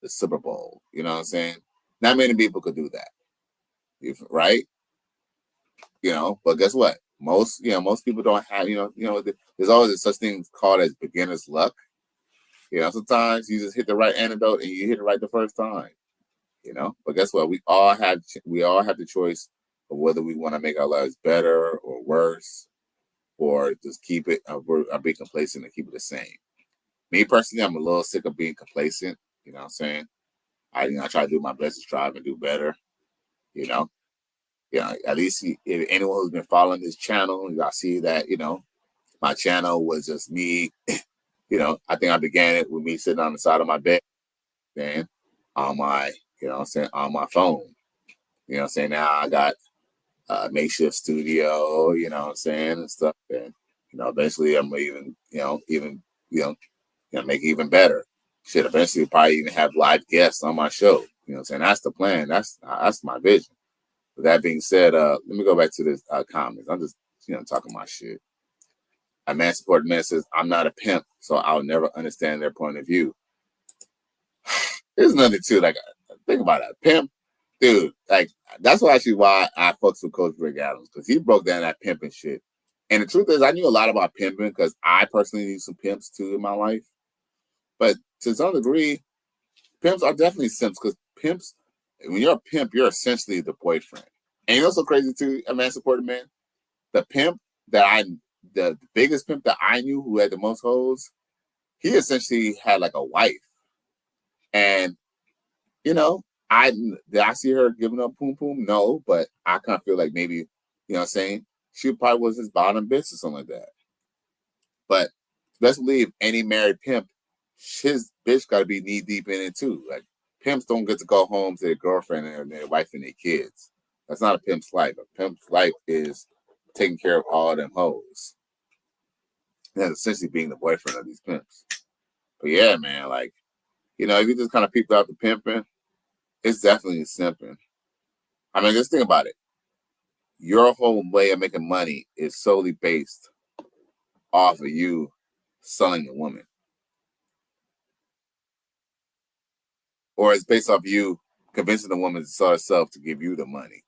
the Super Bowl. You know what I'm saying? Not many people could do that. Right? But guess what? Most people don't have, there's always such thing called as beginner's luck. Sometimes you just hit the right antidote and you hit it right the first time. But guess what? We all have the choice of whether we want to make our lives better or worse, or just keep it, or be complacent and keep it the same. Me personally, I'm a little sick of being complacent. You know what I'm saying? I try to do my best to strive and do better. At least if anyone who's been following this channel, y'all see that, my channel was just me. I think I began it with me sitting on the side of my bed, then on my, on my phone. Now I got a makeshift studio, and stuff. And, eventually I'm even make it even better. Shit, eventually probably even have live guests on my show. That's the plan. That's my vision. With that being said, let me go back to this comments. I'm just, talking my shit. A man supporting man says, I'm not a pimp, so I'll never understand their point of view. There's nothing to, think about it. Pimp, dude, that's actually why I fucks with Coach Rick Adams, because he broke down that pimping shit. And the truth is, I knew a lot about pimping because I personally knew some pimps too in my life. But to some degree, pimps are definitely simps, because pimps, when you're a pimp, you're essentially the boyfriend. And you know what's so crazy too, a man supporting man? The biggest pimp that I knew who had the most hoes, he essentially had a wife. And, did I see her giving up poom poom? No, but I kind of feel like maybe, what I'm saying? She probably was his bottom bitch or something like that. But let's believe any married pimp, his bitch got to be knee deep in it too. Pimps don't get to go home to their girlfriend and their wife and their kids. That's not a pimp's life. A pimp's life is taking care of all of them hoes. That's essentially being the boyfriend of these pimps. But yeah, man, like, if you just kind of peeped out the pimping, it's definitely simping. I mean, just think about it. Your whole way of making money is solely based off of you selling a woman. Or it's based off you convincing the woman to sell herself to give you the money.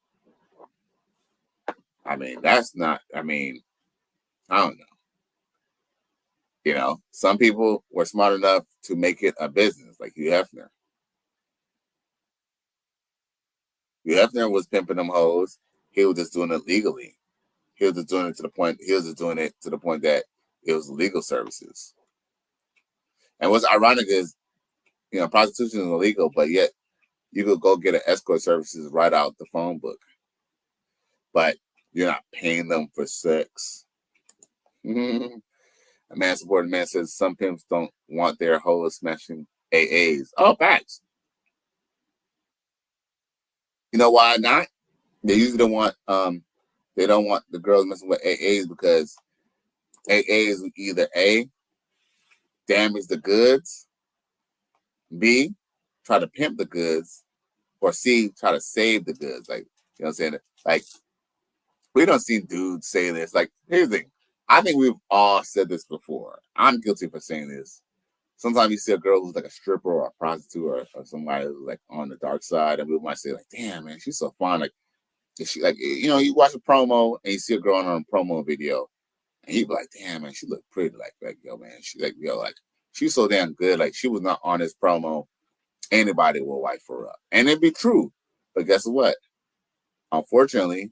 I mean, that's not, I don't know. Some people were smart enough to make it a business, like Hugh Hefner. Hugh Hefner was pimping them hoes. He was just doing it legally. He was just doing it to the point that it was legal services. And what's ironic is, prostitution is illegal, but yet you could go get an escort services right out the phone book. But you're not paying them for sex. A man supporting man says some pimps don't want their hoes smashing AAs. Oh, facts. You know why not? They usually don't want the girls messing with AAs because AAs would either A, damage the goods, B, try to pimp the goods, or C, try to save the goods. Like, you know what I'm saying? Like, we don't see dudes say this. Like, here's the thing. I think we've all said this before. I'm guilty for saying this. Sometimes you see a girl who's like a stripper or a prostitute or somebody who's like on the dark side, and we might say like, "Damn, man, she's so fun." Like, she like you watch a promo and you see a girl on a promo video, and you be like, "Damn, man, she look pretty." Like yo, man, she's so damn good. Like, she was not on this promo, anybody will wife her up, and it'd be true. But guess what? Unfortunately,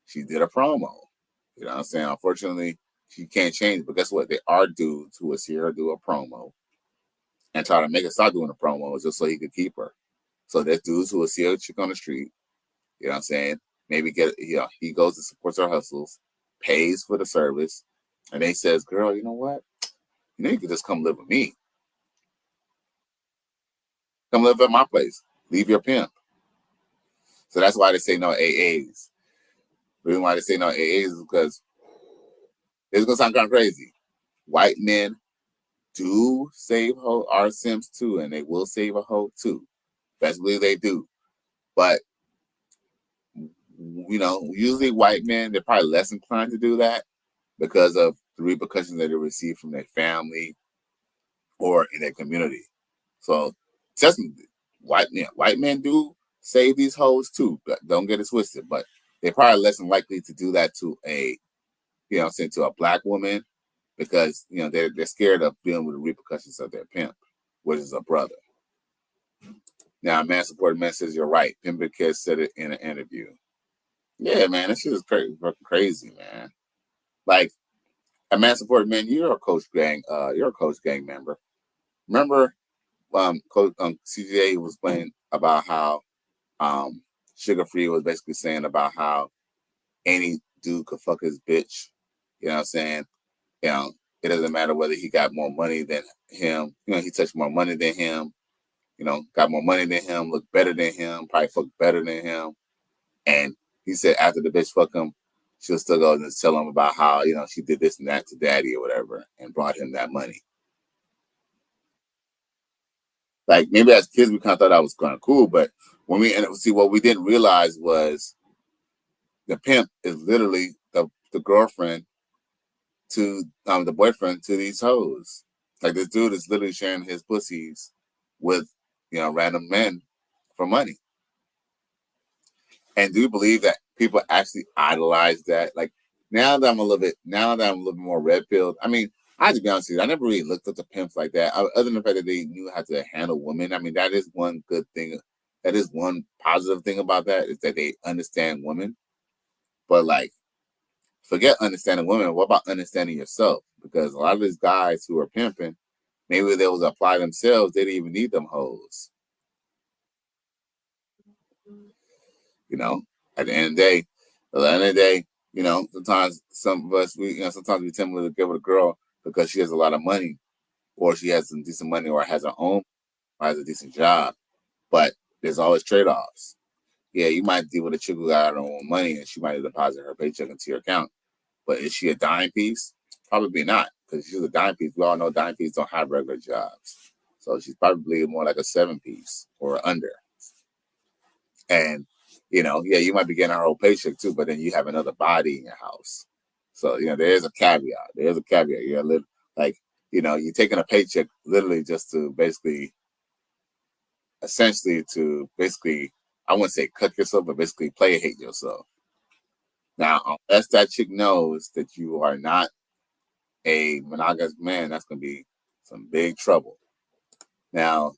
she did a promo. You know what I'm saying? Unfortunately, she can't change. But guess what? There are dudes who will see her do a promo and try to make her stop doing the promos just so he could keep her. So there's dudes who will see a chick on the street, you know what I'm saying? Maybe he goes and supports her hustles, pays for the service, and then he says, "Girl, you know what? You could just come live with me. Come live at my place. Leave your pimp." So that's why they say no AAs. The reason why they say no AAs is because it's gonna sound kind of crazy. White men do save our simps too, and they will save a hoe too. Best believe they do. But usually white men, they're probably less inclined to do that because of the repercussions that they receive from their family or in their community. So trust me, white men do save these hoes too. But don't get it twisted. But they're probably less than likely to do that to to a black woman because they're scared of dealing with the repercussions of their pimp, which is a brother. Now, a man supporting man says you're right. Pimp Kid said it in an interview. Yeah, man, this shit is crazy, man. Like, a man supporting man, you're a Coach Gang member. Remember, Coach CJ was playing about how Sugar Free was basically saying about how any dude could fuck his bitch. You know what I'm saying? It doesn't matter whether he got more money than him. He touched more money than him. Got more money than him, looked better than him, probably fucked better than him. And he said after the bitch fuck him, she'll still go and tell him about how, she did this and that to daddy or whatever and brought him that money. Like, maybe as kids, we kind of thought that was kind of cool, but what we didn't realize was the pimp is literally the girlfriend to the boyfriend to these hoes. Like, this dude is literally sharing his pussies with, random men for money. And do you believe that people actually idolize that? Like, now that I'm a little bit more red-pilled, I mean, I have to be honest with you, I never really looked up to pimps like that, other than the fact that they knew how to handle women. I mean, that is one good thing. That is one positive thing about that, is that they understand women. But, like, forget understanding women. What about understanding yourself? Because a lot of these guys who are pimping, maybe they was apply themselves. They didn't even need them hoes. At the end of the day, sometimes some of us, sometimes we tend to get with a girl because she has a lot of money, or she has some decent money, or has her own, or has a decent job. But there's always trade-offs. Yeah, you might deal with a chick who got her own money, and she might deposit her paycheck into your account. But is she a dime piece? Probably not. because she's a dime piece. We all know dime pieces don't have regular jobs. So she's probably more like a 7-piece or under. And, you know, yeah, you might be getting her whole paycheck too, but then you have another body in your house. So, you know, there's a caveat. There's a caveat. You gotta live, like, you know, you're taking a paycheck literally just to basically, essentially to basically, I wouldn't say cut yourself, but basically play hate yourself. Now, unless that chick knows that you are not a monogamous man, that's going to be some big trouble. Now,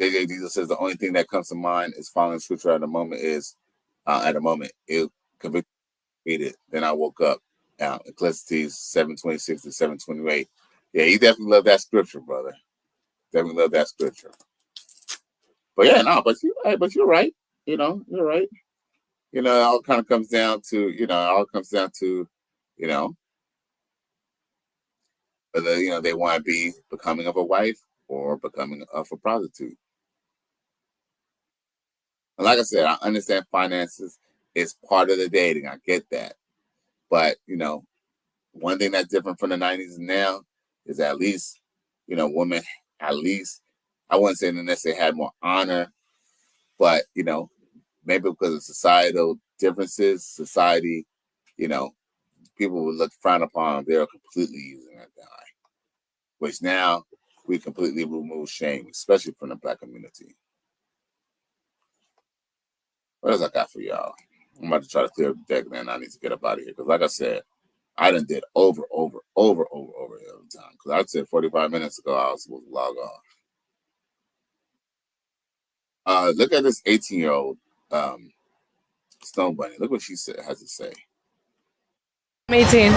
JJ Diesel says the only thing that comes to mind is following scripture at the moment is, it convicted me. Then I woke up. Ecclesiastes 7:26 to 7:28. Yeah, you definitely love that scripture, brother. Definitely love that scripture. But yeah, no, but you're right. You know, you're right. You know, it all kind of comes down to, you know, whether, you know, they want to be becoming of a wife or becoming of a prostitute. And like I said, I understand finances is part of the dating. I get that. But, you know, one thing that's different from the 90s and now is at least, you know, women, at least, I wouldn't say that they had more honor, but, you know, maybe because of societal differences, society, you know, people would look frown upon. They're completely using that guy, which now we completely remove shame, especially from the Black community. What else I got for y'all? I'm about to try to clear the deck, man. I need to get up out of here because, like I said, I done did over every time. Because I said 45 minutes ago I was supposed to log off. Look at this 18-year-old Stone Bunny. Look what she has to say. I'm 18.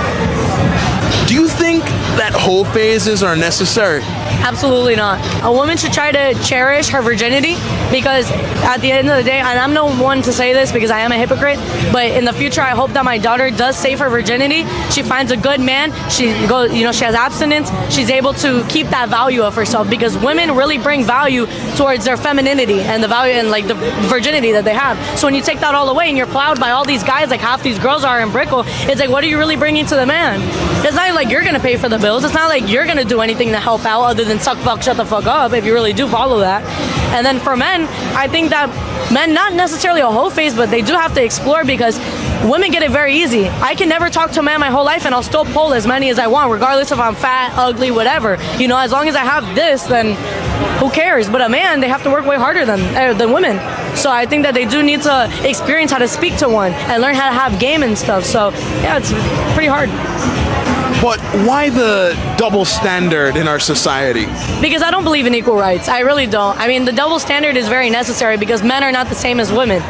Do you think that whole phases are necessary? Absolutely not. A woman should try to cherish her virginity because at the end of the day, and I'm no one to say this because I am a hypocrite, but in the future I hope that my daughter does save her virginity. She finds a good man. She goes, you know, she has abstinence. She's able to keep that value of herself because women really bring value towards their femininity and the value and like the virginity that they have. So when you take that all away and you're plowed by all these guys, like half these girls are in Brickell, it's like, what are you really bringing to the man? It's not like you're gonna pay for the bills. It's not like you're gonna do anything to help out other than suck, fuck, shut the fuck up if you really do follow that. And then for men, I think that men, not necessarily a whole phase, but they do have to explore because women get it very easy. I can never talk to a man my whole life and I'll still pull as many as I want, regardless if I'm fat, ugly, whatever. You know, as long as I have this, then who cares? But a man, they have to work way harder than women. So I think that they do need to experience how to speak to one and learn how to have game and stuff. So yeah, it's pretty hard. But why the double standard in our society? Because I don't believe in equal rights. I really don't. I mean, the double standard is very necessary because men are not the same as women.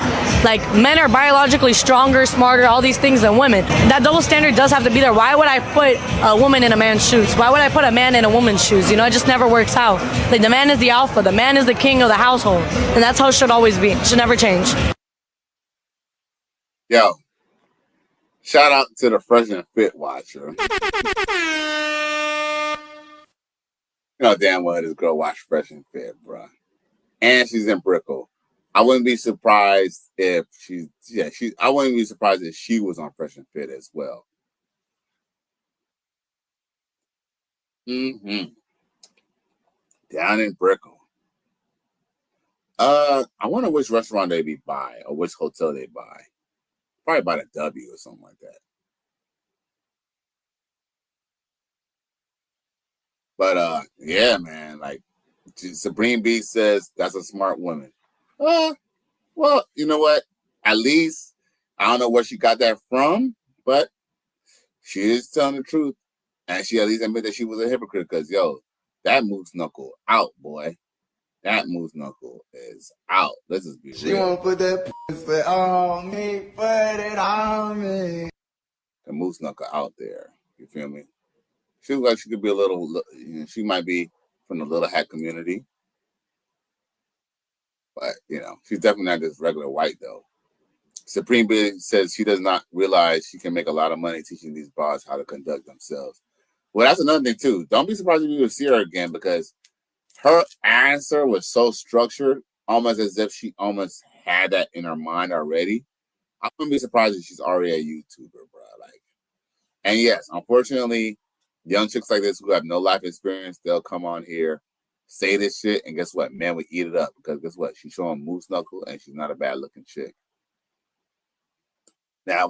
Like, men are biologically stronger, smarter, all these things than women. That double standard does have to be there. Why would I put a woman in a man's shoes? Why would I put a man in a woman's shoes? You know, it just never works out. Like, the man is the alpha. The man is the king of the household. And that's how it should always be. It should never change. Yo. Shout out to the Fresh and Fit watcher. You know damn well this girl watched Fresh and Fit, bro. And she's in Brickell. I wouldn't be surprised if I wouldn't be surprised if she was on Fresh and Fit as well. Down in Brickell. I wonder which restaurant they be by or which hotel they buy. Probably by the W or something like that. But yeah, man, like Supreme Beast says that's a smart woman. Well, you know what? At least I don't know where she got that from, but she is telling the truth. And she at least admitted that she was a hypocrite because yo, that moose knuckle out, boy. That moose knuckle is out. Let's just be real. She wanna put that pussy on me, put it on me. The moose knuckle out there. You feel me? She looks like she could be a little, you know, she might be from the Little Hat community. But, you know, she's definitely not just regular white, though. Supreme Being says she does not realize she can make a lot of money teaching these bras how to conduct themselves. Well, that's another thing, too. Don't be surprised if you see her again because her answer was so structured, almost as if she almost had that in her mind already. I wouldn't be surprised if she's already a YouTuber, bro. Like, and yes, unfortunately, Young chicks like this who have no life experience, they'll come on here, say this shit, and guess what? Man would eat it up because guess what? She's showing moose knuckle and she's not a bad looking chick. Now,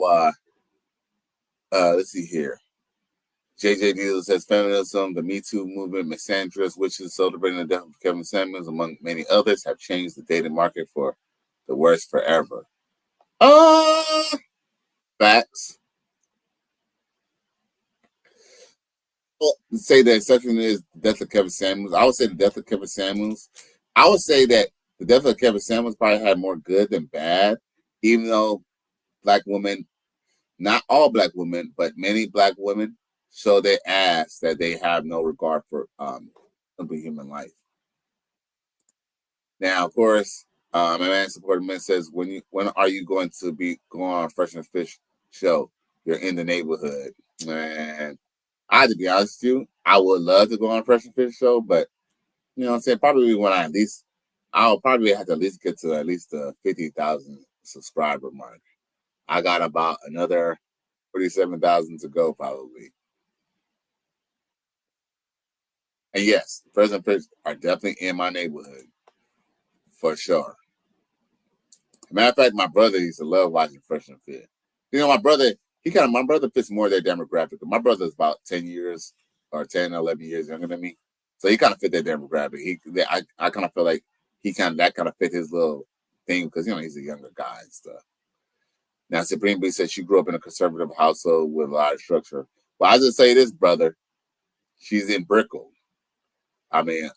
let's see here. JJ Diesel says feminism, the Me Too movement, misandrous witches celebrating the death of Kevin Samuels, among many others, have changed the dating market for the worst forever. Facts. Well, say the exception is the death of Kevin Samuels. I would say the death of Kevin Samuels. I would say that the death of Kevin Samuels probably had more good than bad, even though black women, not all black women, but many black women show their ass that they have no regard for simple human life. Now, of course, my man supporting men says, when are you going to go on Fresh and Fish show? You're in the neighborhood. Man, I to be honest with you, I would love to go on Fresh and Fish show, but you know what I'm saying, probably when I'll probably have to at least get to at least the 50,000 subscriber mark. I got about another 47,000 to go probably. And yes, Fresh and Fish are definitely in my neighborhood. For sure. Matter of fact, my brother used to love watching Fresh and Fit. You know, my brother fits more their demographic. My brother is about 10 years or 10, 11 years younger than me. So he kind of fit their demographic. I kind of feel like that kind of fit his little thing because, you know, he's a younger guy and stuff. Now, Supreme B said she grew up in a conservative household with a lot of structure. Well, I just say this, brother. She's in Brickell. I mean,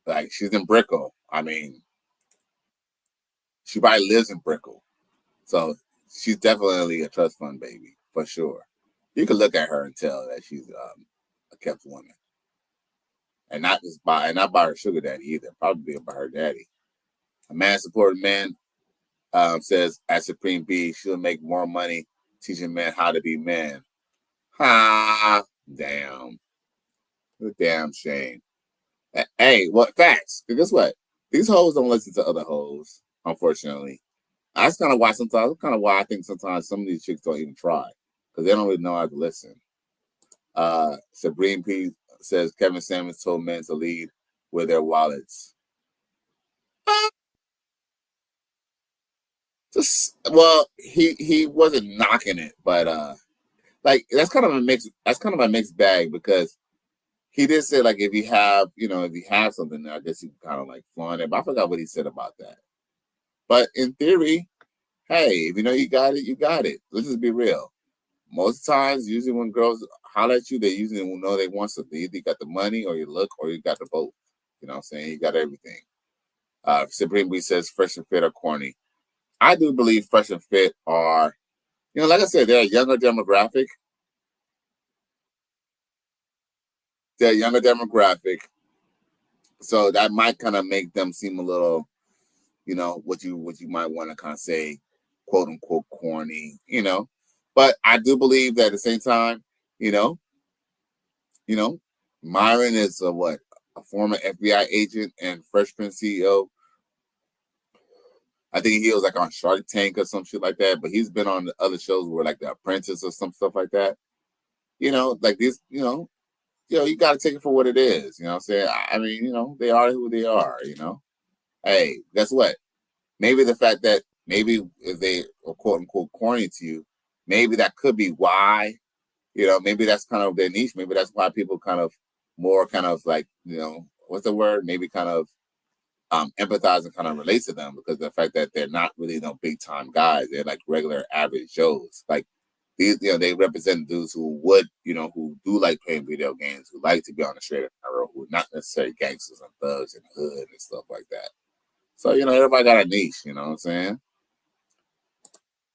like, she's in Brickell. I mean, she probably lives in Brickell. So she's definitely a trust fund baby, for sure. You can look at her and tell that she's a kept woman. And not by her sugar daddy either, probably by her daddy. A man supported man says at Supreme B, she'll make more money teaching men how to be men. Ha, damn. What a damn shame. Hey, what facts? Guess what? These hoes don't listen to other hoes, unfortunately. That's kind of why I think sometimes some of these chicks don't even try because they don't really know how to listen. Sabrine P says Kevin Samuels told men to lead with their wallets. He wasn't knocking it, but like that's kind of a mixed bag because he did say like if you have something, I guess you can kind of like flaunt it. But I forgot what he said about that. But in theory, hey, if you know you got it, you got it. Let's just be real. Most times, usually when girls holler at you, they usually will know they want something. Either you got the money or you look or you got the both. You know what I'm saying? You got everything. Supreme B says Fresh and Fit are corny. I do believe Fresh and Fit are, you know, like I said, they're a younger demographic. So that might kind of make them seem a little, you know, what you might want to kind of say, quote unquote, corny, you know. But I do believe that at the same time, you know, Myron is a former FBI agent and Fresh Prince CEO. I think he was like on Shark Tank or some shit like that, but he's been on the other shows where like The Apprentice or some stuff like that. You know, like this, you got to take it for what it is. You know what I'm saying? I mean, you know, they are who they are, you know. Hey, guess what? Maybe the fact that maybe if they are quote unquote corny to you, maybe that could be why, you know, maybe that's kind of their niche. Maybe that's why people kind of more kind of like, you know, what's the word? Maybe kind of empathize and kind of relate to them because of the fact that they're not really no big time guys. They're like regular average Joes. Like these, you know, they represent dudes who would, you know, who do like playing video games, who like to be on the straight and narrow, who are not necessarily gangsters and thugs and hood and stuff like that. So, you know, everybody got a niche, you know what I'm saying?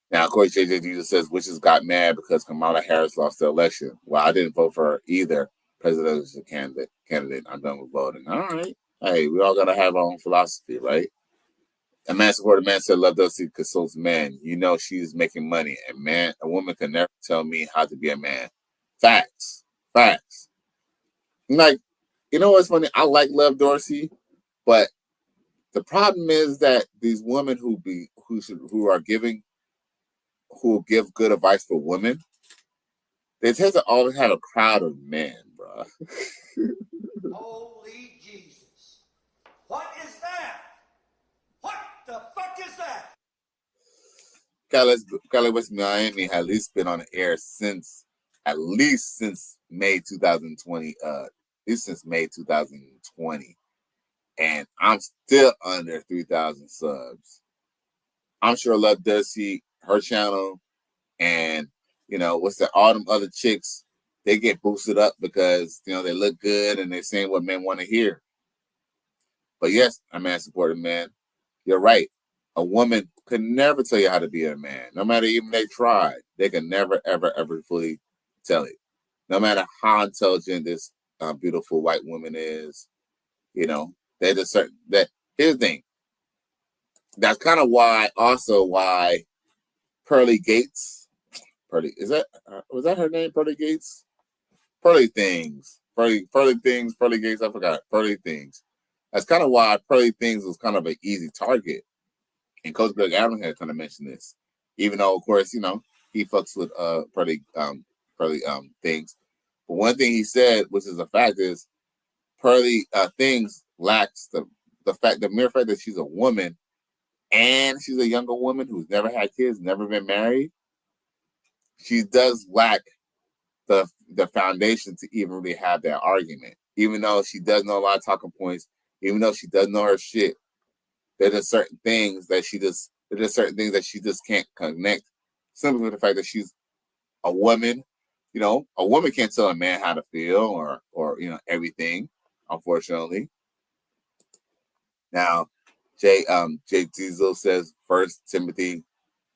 Now, of course, JJ Jesus says witches got mad because Kamala Harris lost the election. Well, I didn't vote for her either, presidential candidate. I'm done with voting. All right. Hey, we all got to have our own philosophy, right? A man supported man said, love does he consults man. You know she's making money. And a woman can never tell me how to be a man. Facts. Like, you know what's funny? I like Love Dorsey, but the problem is that these women who give good advice for women, they tend to always have a crowd of men, bro. bro. Holy Jesus. What is that? What the fuck is that? Cali West Miami had at least been on the air since May 2020. At least since May 2020. And I'm still under 3,000 subs. I'm sure Love does see her channel, and all them other chicks, they get boosted up because they look good and they're saying what men want to hear. But yes, a man supported man. You're right. A woman could never tell you how to be a man. No matter even they tried, they can never, ever, ever fully tell it. No matter how intelligent this beautiful white woman is, they just certain that. Here's the thing. That's kind of why Pearly Gates, was that her name? Pearly Gates, Pearly Things, Pearly Gates. I forgot Pearly Things. That's kind of why Pearly Things was kind of an easy target. And Coach Greg Adams had kind of mentioned this, even though, of course, he fucks with Pearly Things. But one thing he said, which is a fact, is Pearly Things lacks the mere fact that she's a woman and she's a younger woman who's never had kids, never been married. She does lack the foundation to even really have that argument. Even though she does know a lot of talking points, even though she does know her shit, there's certain things that she just can't connect simply with the fact that she's a woman. A woman can't tell a man how to feel or everything, unfortunately. Now, Jay Diesel says 1 Timothy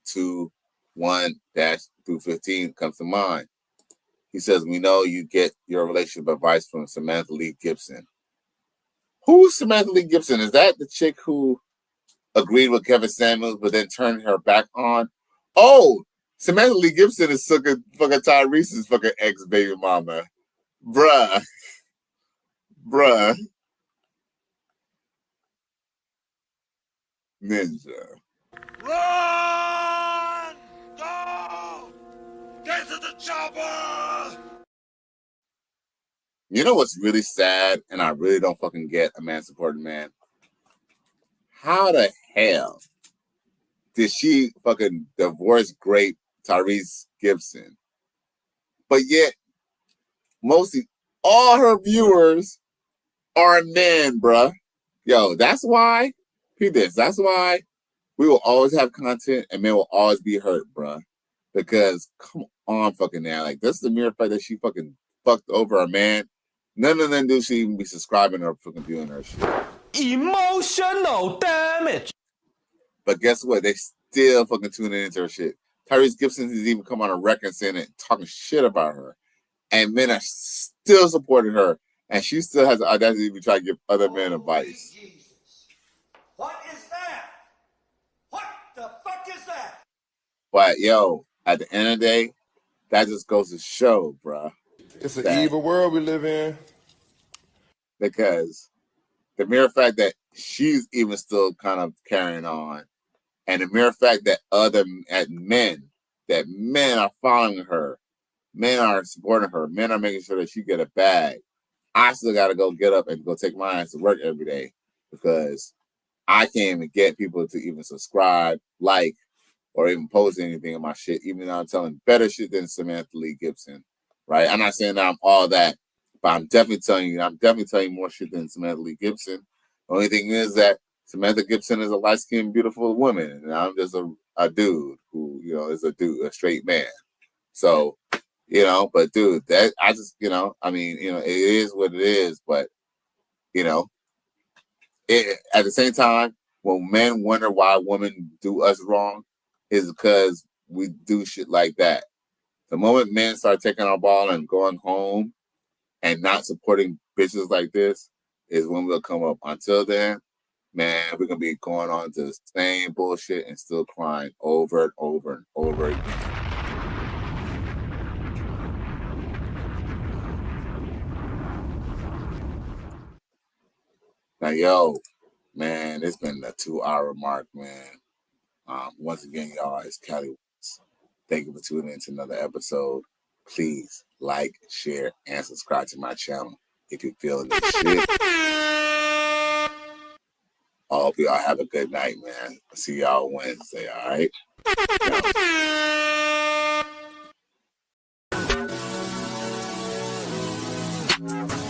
2:1-15 comes to mind. He says, we know you get your relationship advice from Samantha Lee Gibson. Who's Samantha Lee Gibson? Is that the chick who agreed with Kevin Samuels but then turned her back on? Oh, Samantha Lee Gibson is fucking Tyrese's fucking ex-baby mama. Bruh. Ninja. Run! Go! Get to the chopper! You know what's really sad, and I really don't fucking get a man supporting man? How the hell did she fucking divorce great Tyrese Gibson? But yet, mostly all her viewers are men, bruh. Yo, that's why. Read this. That's why we will always have content and men will always be hurt, bruh. Because come on, fucking now, like this is the mere fact that she fucking fucked over a man. None of them do she even be subscribing or fucking viewing her shit. Emotional damage. But guess what? They still fucking tuning into her shit. Tyrese Gibson has even come on a record saying it, talking shit about her, and men are still supporting her, and she still has the audacity to even try to give other men advice. What is that? What the fuck is that? But yo, at the end of the day, that just goes to show, bruh. It's an evil world we live in. Because the mere fact that she's even still kind of carrying on, and the mere fact that men are following her, men are supporting her, men are making sure that she get a bag. I still got to go get up and go take my ass to work every day because I can't even get people to even subscribe, like, or even post anything in my shit, even though I'm telling better shit than Samantha Lee Gibson, right? I'm not saying that I'm all that, but I'm definitely telling you more shit than Samantha Lee Gibson. The only thing is that Samantha Gibson is a light-skinned, beautiful woman, and I'm just a dude who, is a straight man. So, but dude, that I just, it is what it is, but, at the same time, when men wonder why women do us wrong, is because we do shit like that. The moment men start taking our ball and going home and not supporting bitches like this is when we'll come up. Until then, man, we're going to be going on to the same bullshit and still crying over and over and over again. Now, yo, man, it's been a 2-hour mark, man. Once again, y'all, it's Cali. Thank you for tuning in to another episode. Please like, share, and subscribe to my channel if you're feeling this shit. I hope y'all have a good night, man. See y'all Wednesday, all right? Yeah.